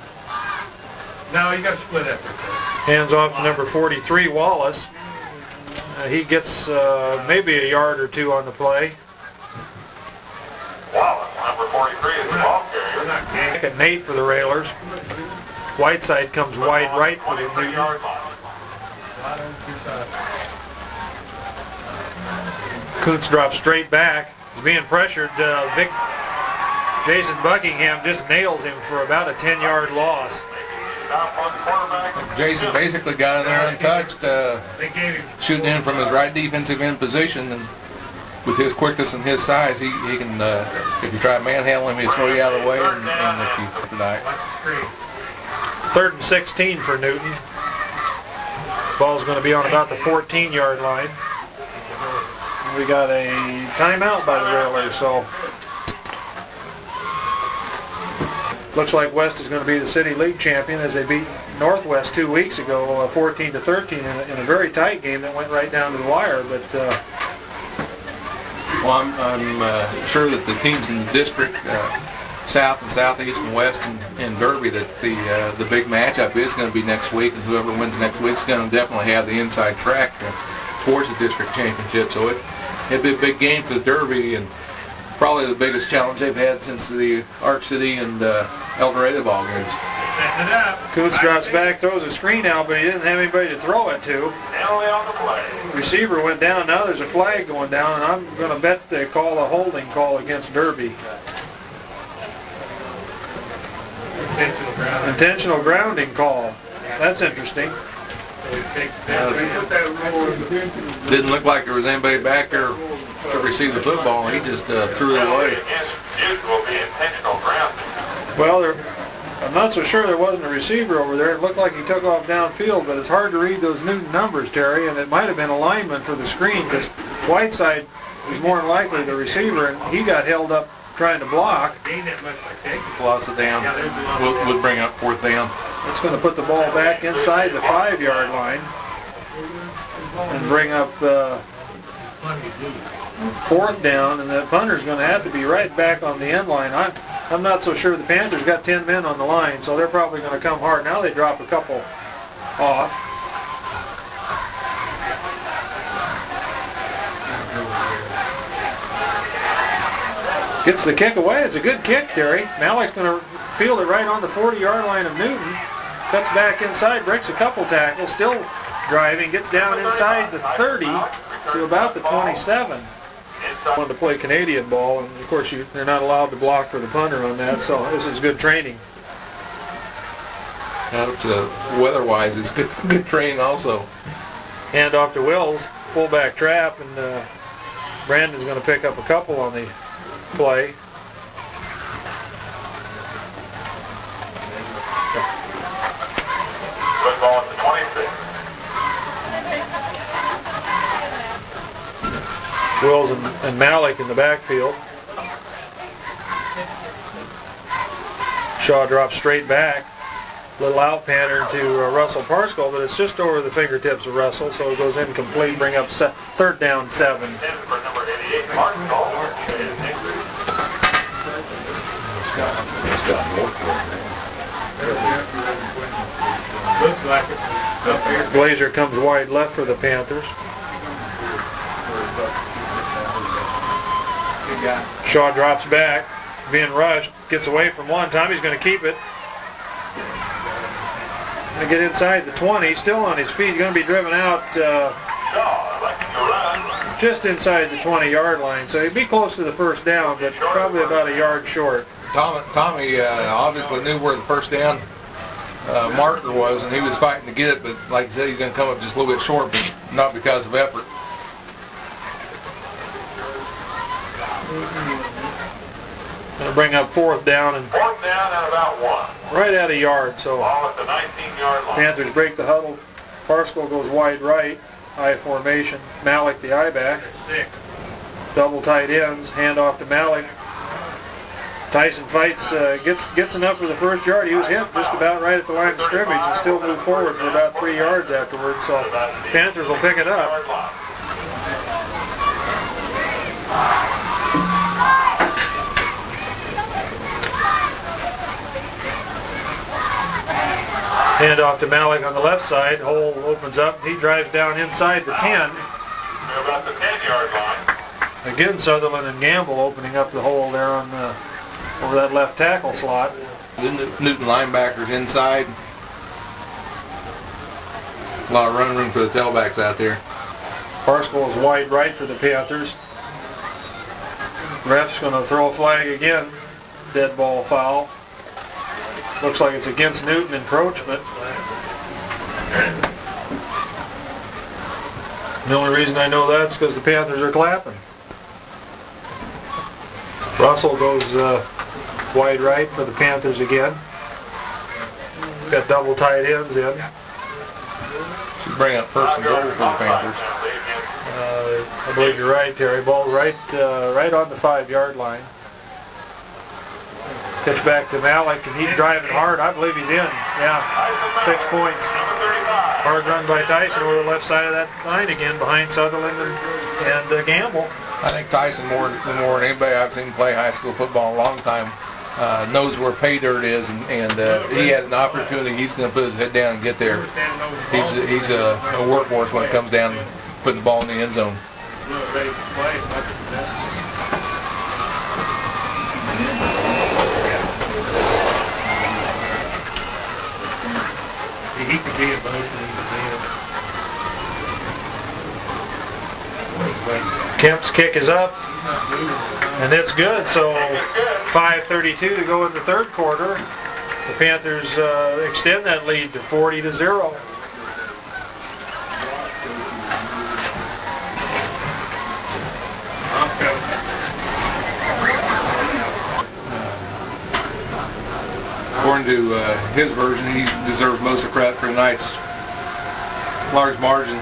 No, you got to split it. Hands off to number 43, Wallace. He gets maybe a yard or two on the play. Wallace, number 43 is the ball carrier. We're not gang. Second and 8 for the Railers. Whiteside comes wide right for the Newton. 23-yard line. Kuntz drops straight back. He's being pressured. Jason Buckingham just nails him for about a 10-yard loss. Jason basically got in there untouched, They gave him. shooting in from his right defensive end position, and with his quickness and his size, he can, if you try to manhandle him, he'll throw you out of the way, and if you tonight. Watch the screen. 3rd and 16 for Newton. Ball's going to be on about the 14-yard line. We got a timeout by the Railers, so looks like West is going to be the City League champion as they beat Northwest 2 weeks ago, 14-13 in a very tight game that went right down to the wire. But Well, I'm sure that the teams in the district, South and Southeast and West and Derby, that the big matchup is going to be next week, and whoever wins next week is going to definitely have the inside track towards the district championship. So it'd be a big game for the Derby, and probably the biggest challenge they've had since the Arc City and El Dorado ball games. Setting it up. Kuntz drops back, throws a screen out, but he didn't have anybody to throw it to. Penalty on the play. Receiver went down. Now there's a flag going down, and I'm going to bet they call a holding call against Derby. Intentional ground. Intentional grounding call. That's interesting. Didn't look like there was anybody back there to receive the football, and he just threw it away. Against Newton will be intentional grounding. Well, I'm not so sure there wasn't a receiver over there. It looked like he took off downfield, but it's hard to read those Newton numbers, Terry, and it might have been a lineman for the screen because Whiteside was more than likely the receiver, and he got held up trying to block. Ain't that much like taking. Lost it down. Would bring up 4th down. That's going to put the ball back inside the 5-yard line and bring up 4th down, and the punter's going to have to be right back on the end line. I'm not so sure. The Panthers got 10 men on the line, so they're probably going to come hard. Now they drop a couple off. Gets the kick away. It's a good kick, Terry. Malik's going to field it right on the 40-yard line of Newton. Cuts back inside, breaks a couple tackles, still driving, gets down inside the 30 to about the 27. Wanted to play Canadian ball, and of course they're not allowed to block for the punter on that, so this is good training. Weather-wise, it's good training also. Hand off to Wills, fullback trap, and Brandon's going to pick up a couple on the play. Football at the 26. Wills and Malik in the backfield. Shaw drops straight back. Little out pattern to Russell Parscall, but it's just over the fingertips of Russell, so it goes incomplete, bring up 3rd down 7. For number 88, Martin Cole. Looks like it. Up here. Glazer comes wide left for the Panthers. Good guy. Shaw drops back, being rushed, gets away from one. Tommy's going to keep it. Going to get inside the 20, still on his feet. Going to be driven out Shaw electing to run. just inside the 20-yard line. So he'd be close to the first down, but probably about a yard short. Tommy obviously knew where the first down marker was, and he was fighting to get it, but like I said, he's going to come up just a little bit short, but not because of effort. Gonna bring up fourth down and Fourth down and about 1. right at a yard. So Ball at the 19-yard line. Panthers break the huddle. Parscale goes wide right, I formation. Malik the I back. Double tight ends, hand off to Malik. Tyson fights, gets enough for the first yard. He was hit just about right at the line of scrimmage and still moved forward for about 3 yards afterwards. So Panthers will pick it up. Hand off to Malik on the left side. Hole opens up. He drives down inside the 10. They're about the 10-yard line. Again, Sutherland and Gamble opening up the hole there on over that left tackle slot. The Newton linebackers inside. A lot of running room for the tailbacks out there. Parscale is wide right for the Panthers. Ref's going to throw a flag again. Dead ball foul. Looks like it's against Newton, encroachment. The only reason I know that's because the Panthers are clapping. Russell goes wide right for the Panthers again. Got double tight ends in. Should bring up first and goal for the Panthers. I believe you're right, Terry. Ball right on the 5-yard line. Pitch back to Malik, and he's driving hard. I believe he's in. Yeah, 6 points. Hard run by Tyson over the left side of that line again, behind Sutherland and Gamble. I think Tyson, more than anybody I've seen play high school football in a long time, knows where pay dirt is, and he has an opportunity. He's going to put his head down and get there. He's a workhorse when it comes down to putting the ball in the end zone. He could be emotional. Kemp's kick is up, and it's good. So 5:32 to go in the third quarter. The Panthers extend that lead to 40-0. According to his version, he deserves most of the credit for tonight's large margin.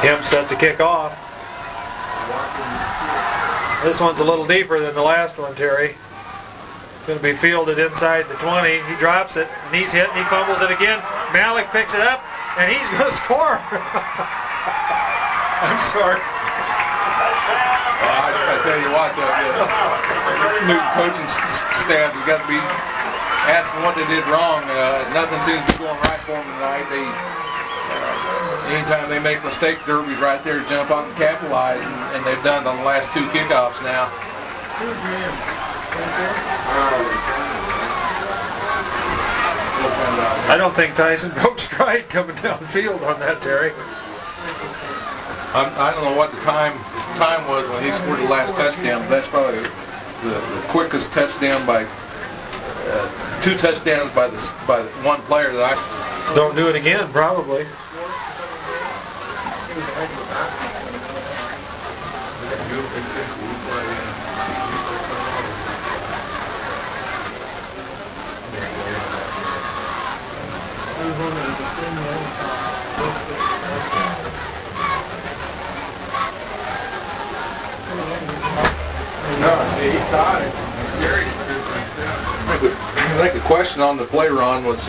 Kemp set to kick off. This one's a little deeper than the last one, Terry. Going to be fielded inside the 20. He drops it, and he's hit, and he fumbles it again. Malik picks it up, and he's going to score. I'm sorry. I tell you what, the Newton coaching staff has got to be asking what they did wrong. Nothing seems to be going right for them tonight. Anytime they make a mistake, Derby's right there to jump up and capitalize, and they've done it on the last 2 kickoffs now. I don't think Tyson broke stride coming downfield on that, Terry. I don't know what the time was when he scored the last touchdown, but that's probably the quickest touchdown by 2 touchdowns by one player that I Don't do it again, probably. I think the question on the play run was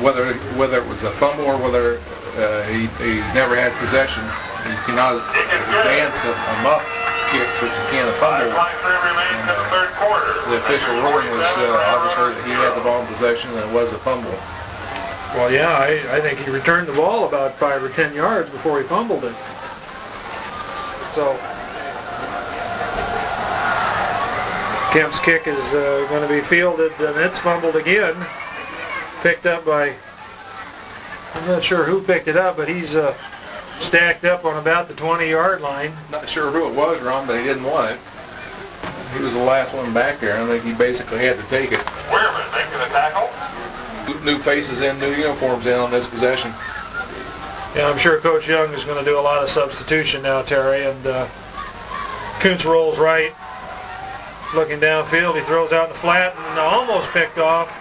whether it was a fumble or whether he never had possession. You cannot advance a muff kick, but you can a fumble. The official ruling was obviously that he had the ball in possession and it was a fumble. Well, yeah, I think he returned the ball about 5 or 10 yards before he fumbled it. So Kemp's kick is going to be fielded, and it's fumbled again. Picked up by I'm not sure who picked it up, but he's stacked up on about the 20-yard line. Not sure who it was, Ron, but he didn't want it. He was the last one back there. I think he basically had to take it. Weirman making the tackle. New faces in, new uniforms in on this possession. Yeah, I'm sure Coach Young is going to do a lot of substitution now, Terry. And Kuntz rolls right, looking downfield. He throws out in the flat and almost picked off.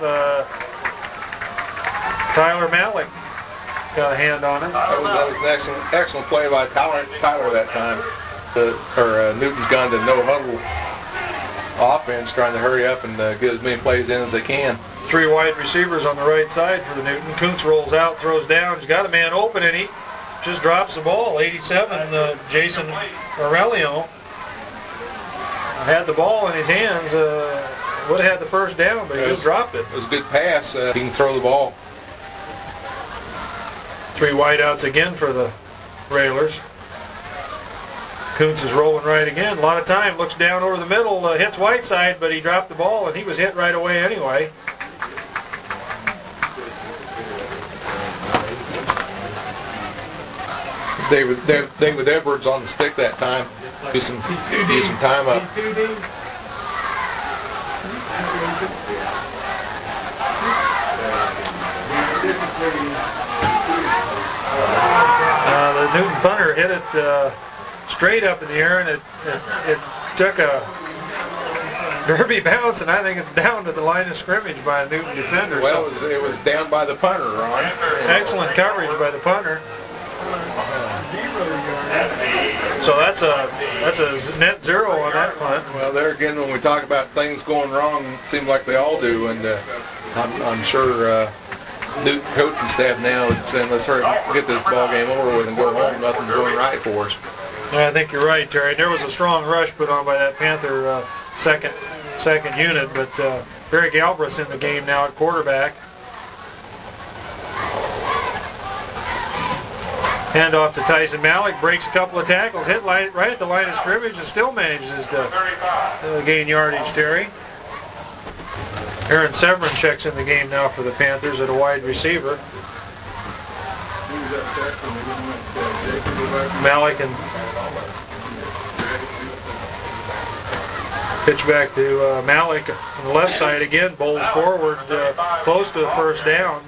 Tyler Malik got a hand on it. That was an excellent play by Tyler that time. Newton's gone to no huddle offense, trying to hurry up and get as many plays in as they can. 3 wide receivers on the right side for the Newton. Kuntz rolls out, throws down. He's got a man open, and he just drops the ball. 87, Jason Aurelio had the ball in his hands. Would have had the first down, but he just dropped it. It was a good pass. He can throw the ball. 3 wideouts again for the Railers. Kuntz is rolling right again. A lot of time. Looks down over the middle, hits Whiteside, but he dropped the ball, and he was hit right away anyway. David Edwards on the stick that time. Use some time up. The Newton punter hit it straight up in the air, and it took a derby bounce, and I think it's down to the line of scrimmage by a Newton defender. Well, it was down by the punter, Ron. Excellent coverage by the punter. So that's a net 0 on that punt. Well, there again, when we talk about things going wrong, it seems like they all do, and I'm sure Newton coaching staff now is saying, let's hurry get this ball game over with and go home. Nothing's going right for us. Yeah, I think you're right, Terry. There was a strong rush put on by that Panther second unit, but Barry Galbraith's in the game now at quarterback. Handoff to Tyson Malik, breaks a couple of tackles, hit right at the line of scrimmage, and still manages to gain yardage, Terry. Aaron Severin checks in the game now for the Panthers at a wide receiver. Malik and pitch back to Malik on the left side again, bowls forward, close to the first down.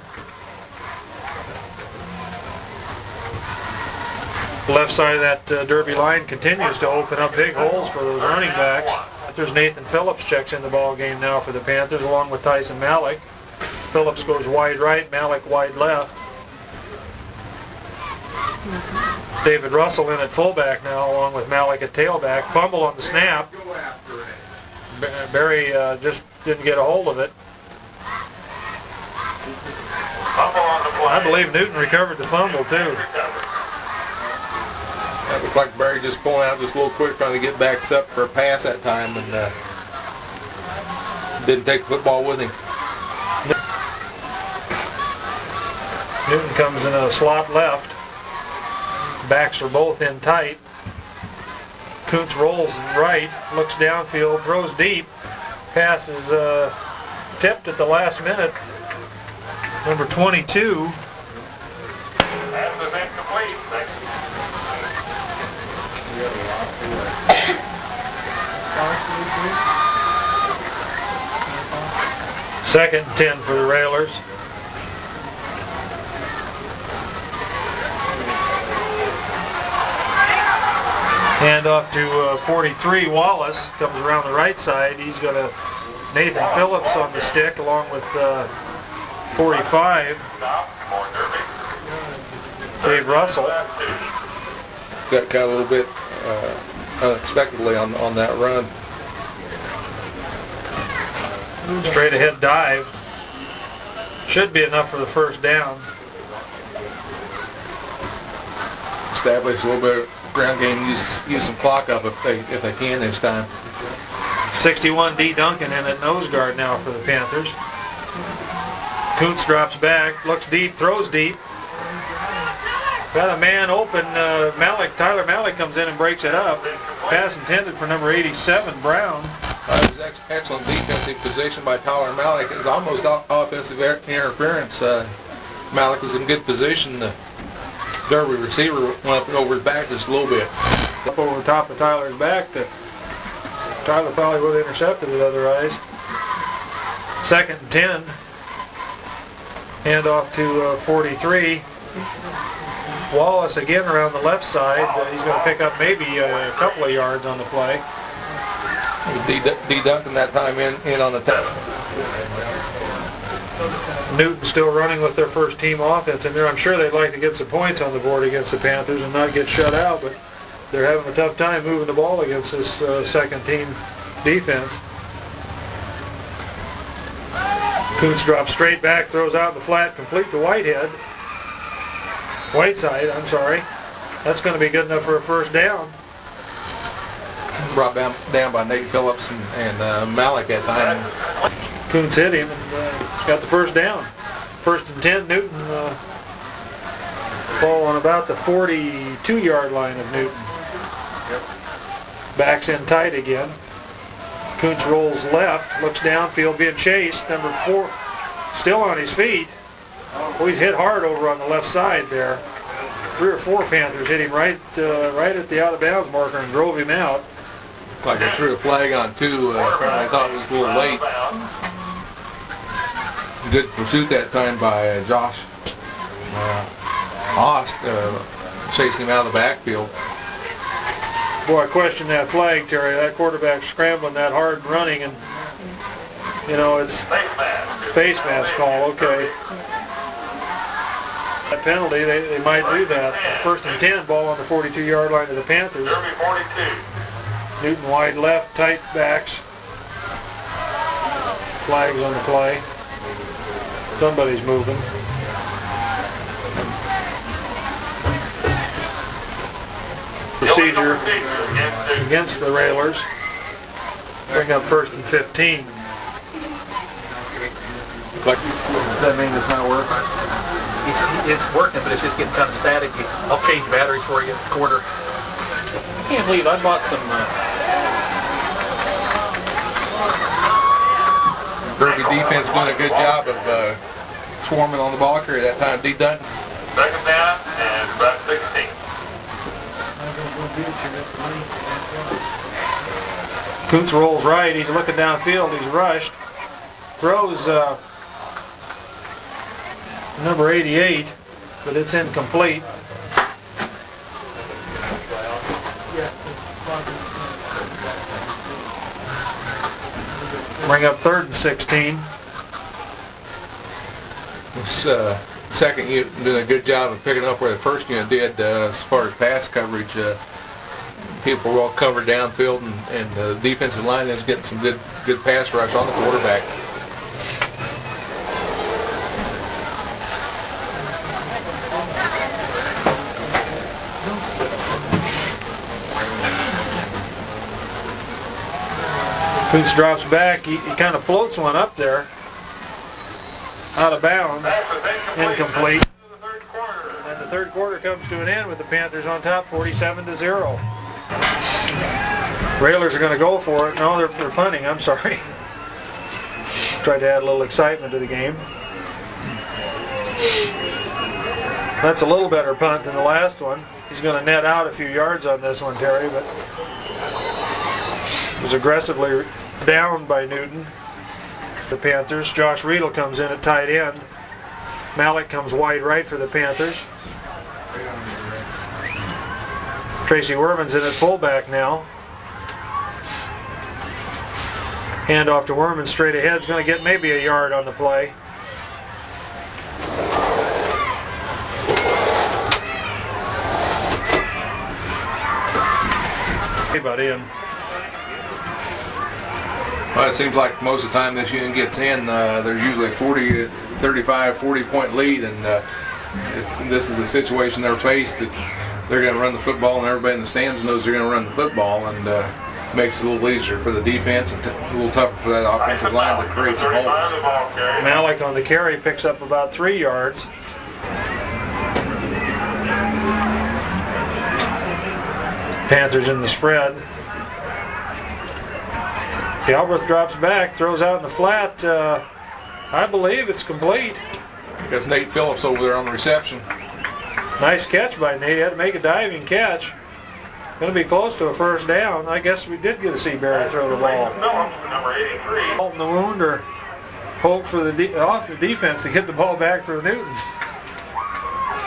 Left side of that Derby line continues to open up big holes for those running backs. There's Nathan Phillips checks in the ball game now for the Panthers along with Tyson Malik. Phillips goes wide right, Malik wide left. David Russell in at fullback now along with Malik at tailback. Fumble on the snap. Barry just didn't get a hold of it. I believe Newton recovered the fumble too. That looked like Barry just pulling out just a little quick, trying to get back up for a pass that time, and didn't take the football with him. Newton comes in a slot left. Backs are both in tight. Kuntz rolls right, looks downfield, throws deep. Pass is tipped at the last minute. Number 22. That's incomplete. Second and 10 for the Railers. Hand off to 43, Wallace. Comes around the right side. He's got a Nathan Phillips on the stick along with 45. Dave Russell. Got caught a little bit unexpectedly on that run. Straight ahead dive. Should be enough for the first down. Establish a little bit of ground game. Use some clock up if they can this time. 61 D. Duncan in at nose guard now for the Panthers. Kuntz drops back, looks deep, throws deep. Got a man open. Tyler Malik comes in and breaks it up. Pass intended for number 87, Brown. It was excellent defensive position by Tyler Malik. It was almost offensive interference. Malik was in good position. The Derby receiver went up and over his back just a little bit. Up over the top of Tyler's back. Tyler probably would have intercepted it otherwise. 2nd and 10. Hand off to 43. Wallace again around the left side. He's going to pick up maybe a couple of yards on the play. D. Duncan that time in on the top. Newton still running with their first team offense in there. I'm sure they'd like to get some points on the board against the Panthers and not get shut out, but they're having a tough time moving the ball against this second team defense. Kuntz drops straight back, throws out in the flat, complete to Whiteside, I'm sorry. That's going to be good enough for a first down. Brought down by Nate Phillips and Malik that time. Kuntz hit him and got the first down. 1st and 10, Newton. Ball on about the 42-yard line of Newton. Backs in tight again. Kuntz rolls left, looks downfield, being chased. Number 4 still on his feet. Oh, he's hit hard over on the left side there. 3 or 4 Panthers hit him right at the out-of-bounds marker and drove him out. Like they threw a flag on 2. Apparently thought it was a little late. Good pursuit that time by Josh Ost, chasing him out of the backfield. Boy, I question that flag, Terry. That quarterback scrambling that hard and running, and you know it's face mask call. Okay, that penalty, they might do that. 1st and 10, ball on the 42-yard line of the Panthers. Newton wide left, tight backs. Flags on the play. Somebody's moving. Procedure against the Railers. Bring up 1st and 15. Like, Does that mean it's not working? It's working, but it's just getting kind of static. I'll change batteries for you at the quarter. I can't believe I bought some... Derby defense doing a good job of swarming on the ball carrier that time. D. Duncan. 2nd down and about 16. Kuntz rolls right. He's looking downfield. He's rushed. Throws number 88, but it's incomplete. Bring up 3rd and 16. This second unit doing a good job of picking up where the first unit did as far as pass coverage. People were all covered downfield, and the defensive line is getting some good pass rush on the quarterback. Kuntz drops back. He kind of floats one up there. Out of bounds. Incomplete. And the 3rd quarter comes to an end with the Panthers on top, 47-0. Railers are going to go for it. No, they're punting. I'm sorry. Tried to add a little excitement to the game. That's a little better punt than the last one. He's going to net out a few yards on this one, Terry, but was aggressively down by Newton. The Panthers. Josh Riedel comes in at tight end. Malik comes wide right for the Panthers. Tracy Werman's in at fullback now. Hand off to Werman straight ahead. Is going to get maybe a yard on the play. Everybody in. Well, it seems like most of the time this unit gets in, there's usually a 40-point lead, and this is a situation they're faced that they're going to run the football, and everybody in the stands knows they're going to run the football, and makes it a little easier for the defense and a little tougher for that offensive line to create some holes. Malik on the carry picks up about 3 yards. Panthers in the spread. Galbraith drops back, throws out in the flat. I believe it's complete. That's Nate Phillips over there on the reception. Nice catch by Nate. He had to make a diving catch. Going to be close to a first down. I guess we did get to see Barry throw the ball. Phillips, number 83. Halt in the wound or hope for the defense to get the ball back for Newton.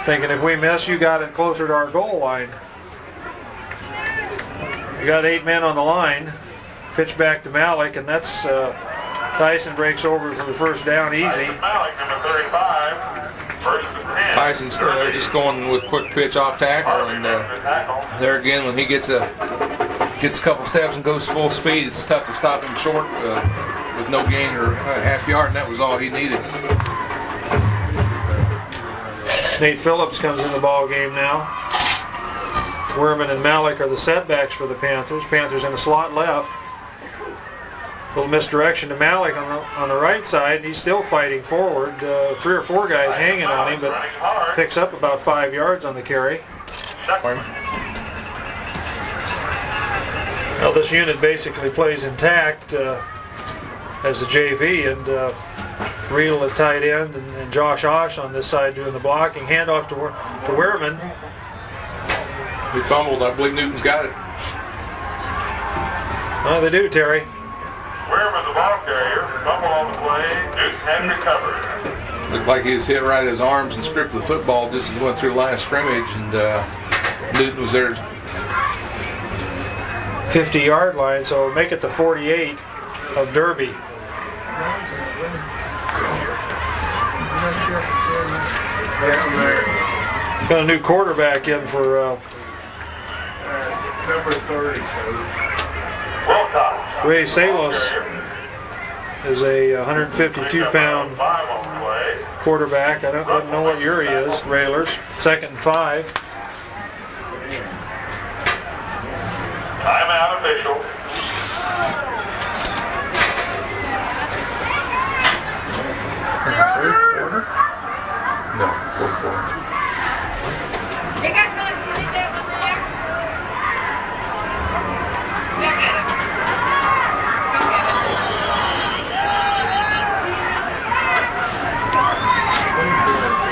Thinking if we miss, you got it closer to our goal line. You got 8 men on the line. Pitch back to Malik, and that's Tyson breaks over for the first down easy. Malik, number 35. First and 10. Tyson's just going with quick pitch off tackle, and there again, when he gets a couple steps and goes full speed, it's tough to stop him short with no gain or a half yard, and that was all he needed. Nate Phillips comes in the ball game now. Werman and Malik are the setbacks for the Panthers. Panthers in the slot left. Little misdirection to Malik on the right side, and he's still fighting forward. 3 or 4 guys hanging on him, but picks up about 5 yards on the carry. Well, this unit basically plays intact as the JV, and Riedel at tight end, and Josh Osh on this side doing the blocking. Handoff to Werman. He fumbled. I believe Newton's got it. Well, they do, Terry. Werman, the ball carrier, fumble on the play. Newton had recovered. Looked like he was hit right at his arms and stripped the football just as he went through the line of scrimmage, and Newton was there. 50-yard line, so make it the 48 of Derby. Got a new quarterback in for Number 30, Wilcox. Ray Salos. Is a 152-pound 5 on the play. quarterback. I don't know what year he is. Railers. 2nd and 5. Timeout official. No, 4-4. You guys want to leave that one there? Look at it. Look at it.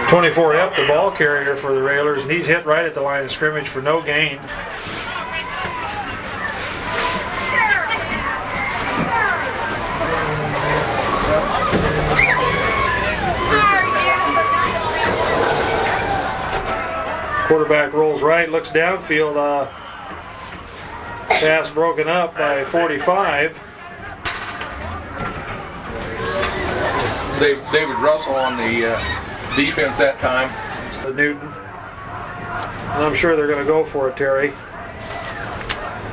24 Ep, the ball carrier for the Railers, and he's hit right at the line of scrimmage for no gain. Quarterback rolls right, looks downfield. Pass broken up by 45. David Russell on the defense that time. Newton. And I'm sure they're going to go for it, Terry.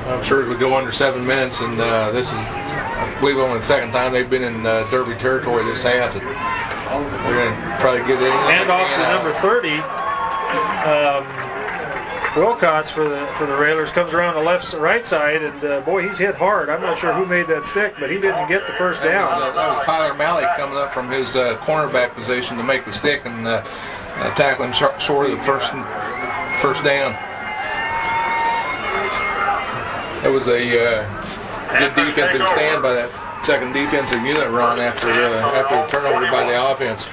I'm sure it would go under 7 minutes, and this is, I believe, only the second time they've been in Derby territory this half. They're going to try to get it. Hand off to number 30. Wilcox for the Railers comes around the right side, and boy, he's hit hard. I'm not sure who made that stick, but he didn't get the first down. That was Tyler Malley coming up from his cornerback position to make the stick and tackle him short of the first down. It was a good defensive stand by that second defensive unit run after the turnover by the offense.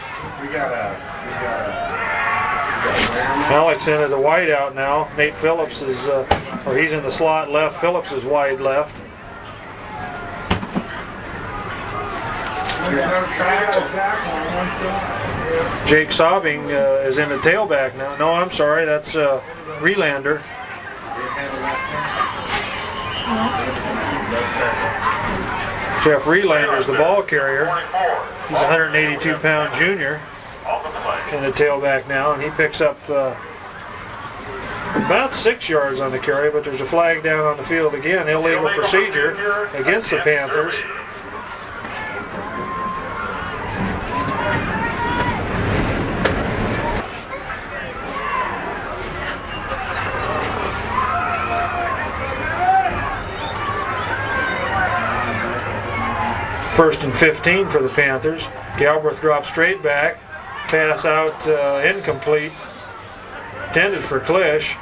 Malik's in at the wide out now. Nate Phillips is, or he's in the slot left. Phillips is wide left. Jake Sobbing is in the tailback now. No, I'm sorry, that's Relander. Jeff Relander's the ball carrier. He's a 182-pound junior in the tailback now, and he picks up about 6 yards on the carry, but there's a flag down on the field again. Illegal procedure against the Panthers. First and 15 for the Panthers. Galbraith drops straight back. Pass out incomplete. Intended for Klisch.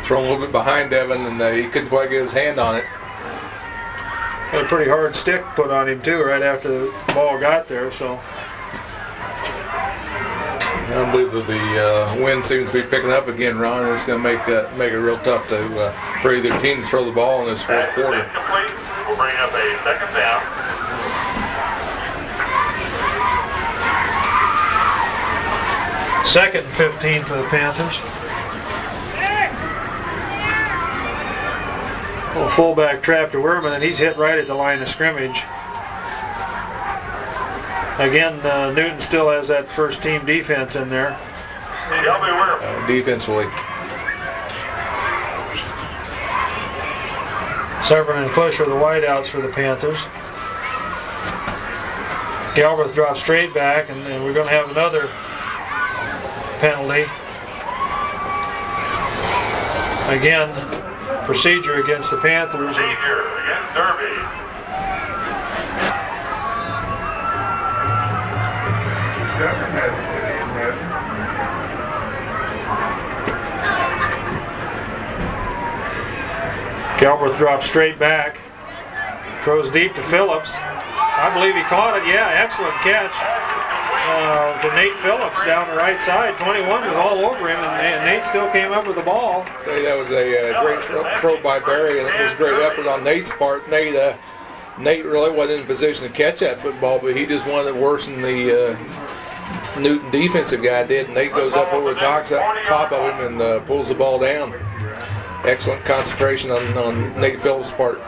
Thrown a little bit behind Devin, and he couldn't quite get his hand on it. Had a pretty hard stick put on him too right after the ball got there. So I believe that the wind seems to be picking up again, Ron. And it's going to make it real tough to for either team to throw the ball in this fourth Pass is quarter. incomplete. We'll bring up a second down. Second and 15 for the Panthers. Little fullback trap to Werman, and he's hit right at the line of scrimmage. Again, Newton still has that first team defense in there. Shelby Werman. Defensively, Severn and Clush are the wideouts for the Panthers. Galbraith drops straight back, and we're going to have another penalty. Again, procedure against the Panthers. Procedure against Derby. Devin has it in his head. Galbraith drops straight back. Throws deep to Phillips. I believe he caught it. Yeah, excellent catch. To Nate Phillips down the right side. 21 was all over him, and Nate still came up with the ball. I tell you, that was a great throw by Barry, and it was a great effort on Nate's part. Nate really wasn't in position to catch that football, but he just wanted it worse than the Newton defensive guy did. And Nate goes up over the top of him and pulls the ball down. Excellent concentration on Nate Phillips' part.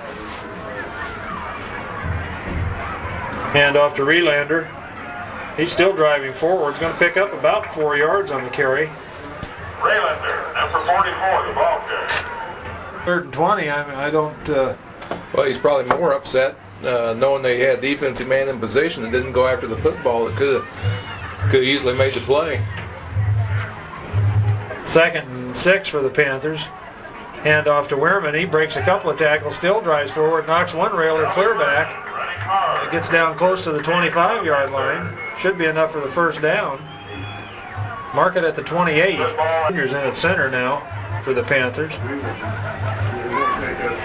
Hand off to Relander. He's still driving forward. He's going to pick up about 4 yards on the carry. Raylander, number 44, the ball carrier. 3rd and 20. I don't. Well, he's probably more upset knowing they had defensive man in position and didn't go after the football that could have easily made the play. 2nd and 6 for the Panthers. Hand off to Werman. He breaks a couple of tackles, still drives forward, knocks one railer clear back. Running hard. It gets down close to the 25-yard line. Should be enough for the first down. Mark it at the 28. Junior's in at center now for the Panthers.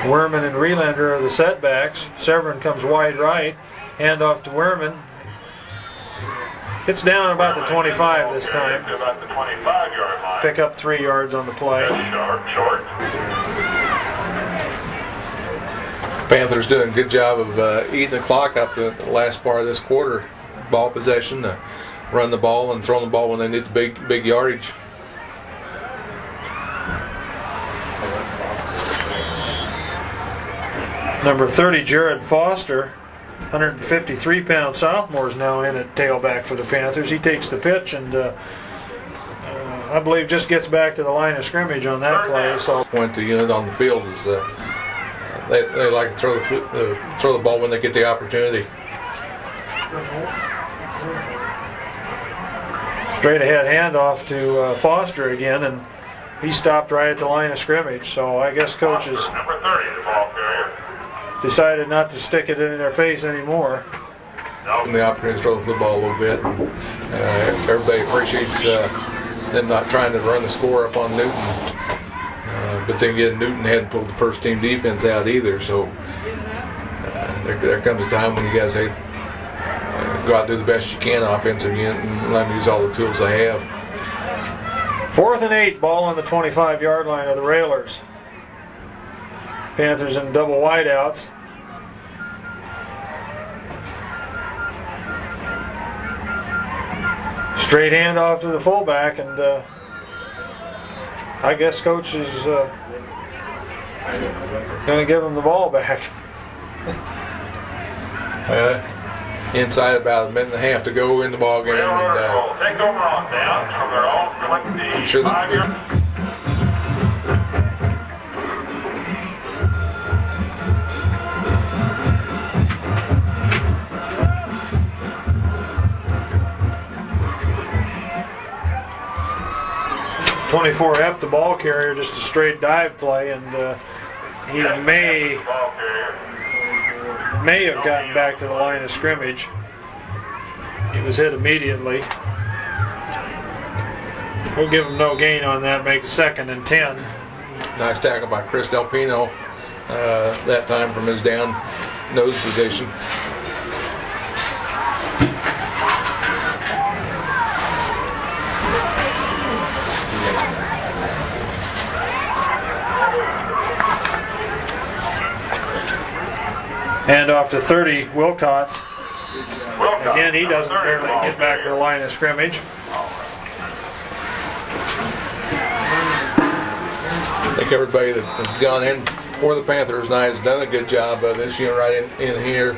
Werman and Relander are the setbacks. Severn comes wide right. Hand off to Werman. It's down about the 25 this time. To about the 25-yard line. Pick up 3 yards on the play. Short. Panthers doing a good job of eating the clock up to the last part of this quarter. Ball possession, run the ball and throw the ball when they need the big yardage. Number 30, Jared Foster, 153-pound sophomore, is now in at tailback for the Panthers. He takes the pitch and I believe just gets back to the line of scrimmage on that play. So Point to unit on the field is they like to throw the ball when they get the opportunity. straight ahead handoff to Foster again, and he stopped right at the line of scrimmage. So I guess coaches Number 30, the ball carrier. decided not to stick it in their face anymore. And the opportunity to throw the football a little bit. Everybody appreciates them not trying to run the score up on Newton. But then again, Newton hadn't pulled the first team defense out either. So there comes a time when you guys say, go out and do the best you can offensive unit and let them use all the tools they have. 4th and 8, ball on the 25-yard line of the Railers. Panthers in double wideouts. Straight handoff to the fullback, and I guess coach is going to give him the ball back. Inside about a minute and a half to go in the ball game, Railroad and will take over on down from their own collective sure that- 5-yard. .24 Ep, the ball carrier, just a straight dive play, and he may Ball carrier. have gotten back to the line of scrimmage. He was hit immediately. We'll give him no gain on that, make it 2nd and 10. nice tackle by Chris Del Pino that time from his down nose position. Hand off to 30, Wilcots. Wilcox, Again, he doesn't third barely ball get back to the carrier. line of scrimmage. I think everybody that has gone in for the Panthers tonight has done a good job of this unit right in here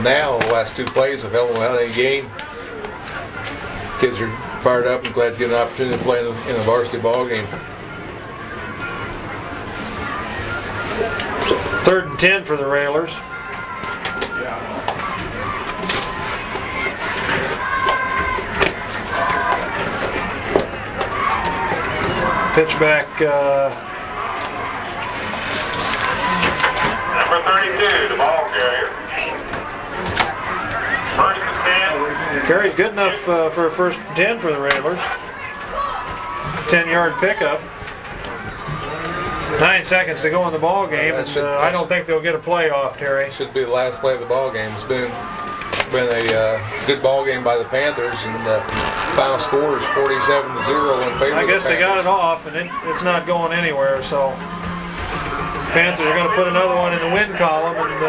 now. The last 2 plays have held without any gain. Kids are fired up and glad to get an opportunity to play in a varsity ball game. 3rd and 10 for the Railers. Pitch back. Number 32, the ball carrier. First and 10. Carry's good enough for a 1st and 10 for the Railers. 10-yard pickup. 9 seconds to go in the ball game, and I don't think they'll get a play off, Terry. Should be the last play of the ball game. It's been a good ball game by the Panthers, and the final score is 47-0 in favor I of the guess they got Panthers. it off, and it's not going anywhere, so Panthers are going to put another one in the win column, and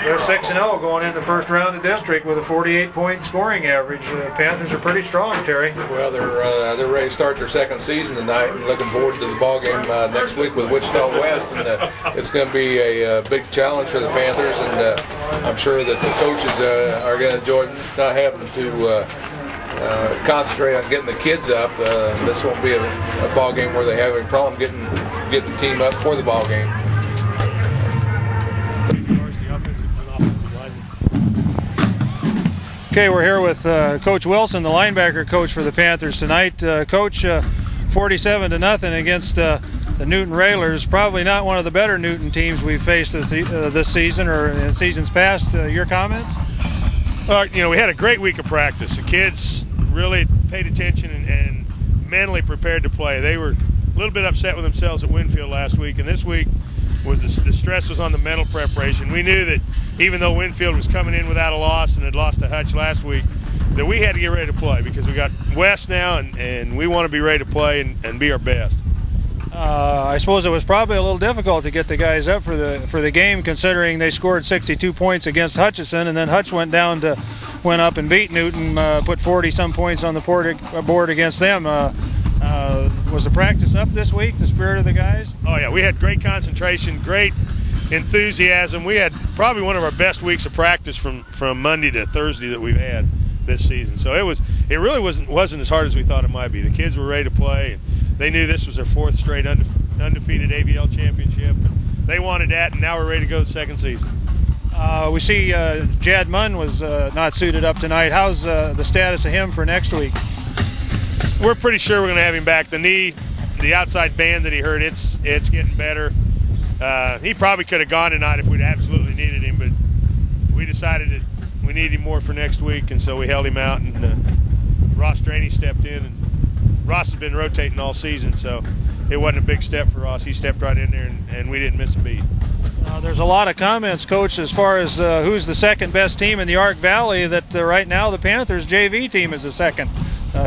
they're 6-0 going into the first round of district with a 48-point scoring average. Panthers are pretty strong, Terry. Well, they're ready to start their 2nd season tonight, and looking forward to the ball game next week with Wichita West. And it's going to be a big challenge for the Panthers, and I'm sure that the coaches are going to enjoy not having to concentrate on getting the kids up. This won't be a ball game where they have a problem getting the team up for the ball game. Okay, we're here with Coach Wilson, the linebacker coach for the Panthers tonight. Coach, 47-0 against the Newton Railers. Probably not one of the better Newton teams we've faced this season or in seasons past. Your comments? We had a great week of practice. The kids really paid attention and mentally prepared to play. They were a little bit upset with themselves at Winfield last week, and this week the stress was on the mental preparation. We knew that even though Winfield was coming in without a loss and had lost to Hutch last week, that we had to get ready to play because we got West now, and we want to be ready to play and be our best. I suppose it was probably a little difficult to get the guys up for the game, considering they scored 62 points against Hutchinson, and then Hutch went up and beat Newton, put 40-some points on the board against them. Was the practice up this week, the spirit of the guys? Oh yeah, we had great concentration, great enthusiasm. We had probably one of our best weeks of practice from Monday to Thursday that we've had this season. So it really wasn't as hard as we thought it might be. The kids were ready to play, and they knew this was their 4th straight undefeated AVL championship. And they wanted that, and now we're ready to go the 2nd season. We see Jad Munn was not suited up tonight. How's the status of him for next week? We're pretty sure we're going to have him back. The knee, the outside band that he hurt, it's getting better. He probably could have gone tonight if we'd absolutely needed him, but we decided that we need him more for next week, and so we held him out, and Ross Draney stepped in, and Ross has been rotating all season, so it wasn't a big step for Ross. He stepped right in there, and we didn't miss a beat. There's a lot of comments, Coach, as far as who's the 2nd best team in the Ark Valley, that right now the Panthers JV team is the 2nd.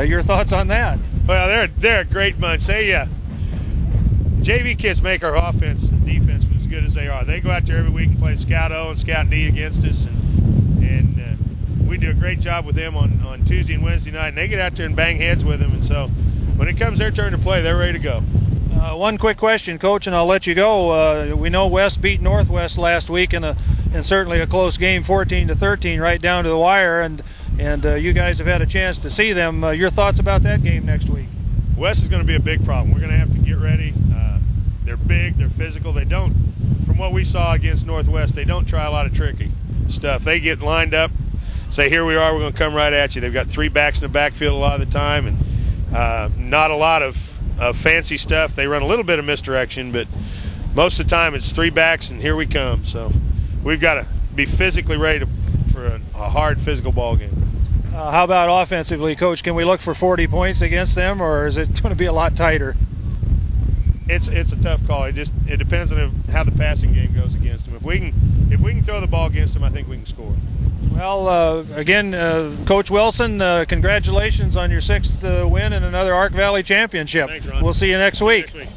Your thoughts on that? Well, they're a great bunch. JV kids make our offense and defense as good as they are. They go out there every week and play Scout O and Scout D against us, and we do a great job with them on Tuesday and Wednesday night, and they get out there and bang heads with them, and so when it comes their turn to play, they're ready to go. One quick question, Coach, and I'll let you go. We know West beat Northwest last week in certainly a close game, 14-13, right down to the wire, and you guys have had a chance to see them. Your thoughts about that game next week? West is going to be a big problem. We're going to have to get ready. They're big, they're physical. They don't, from what we saw against Northwest, they don't try a lot of tricky stuff. They get lined up, say, here we are, we're going to come right at you. They've got 3 backs in the backfield a lot of the time, and not a lot of fancy stuff. They run a little bit of misdirection, but most of the time it's 3 backs and here we come. So we've got to be physically ready for a hard physical ball game. How about offensively, Coach? Can we look for 40 points against them, or is it going to be a lot tighter? It's a tough call. It depends on how the passing game goes against them. If we can throw the ball against them, I think we can score. Well, again, Coach Wilson, congratulations on your 6th win in another Ark Valley championship. Thanks, Ron. We'll see you next week. Next week.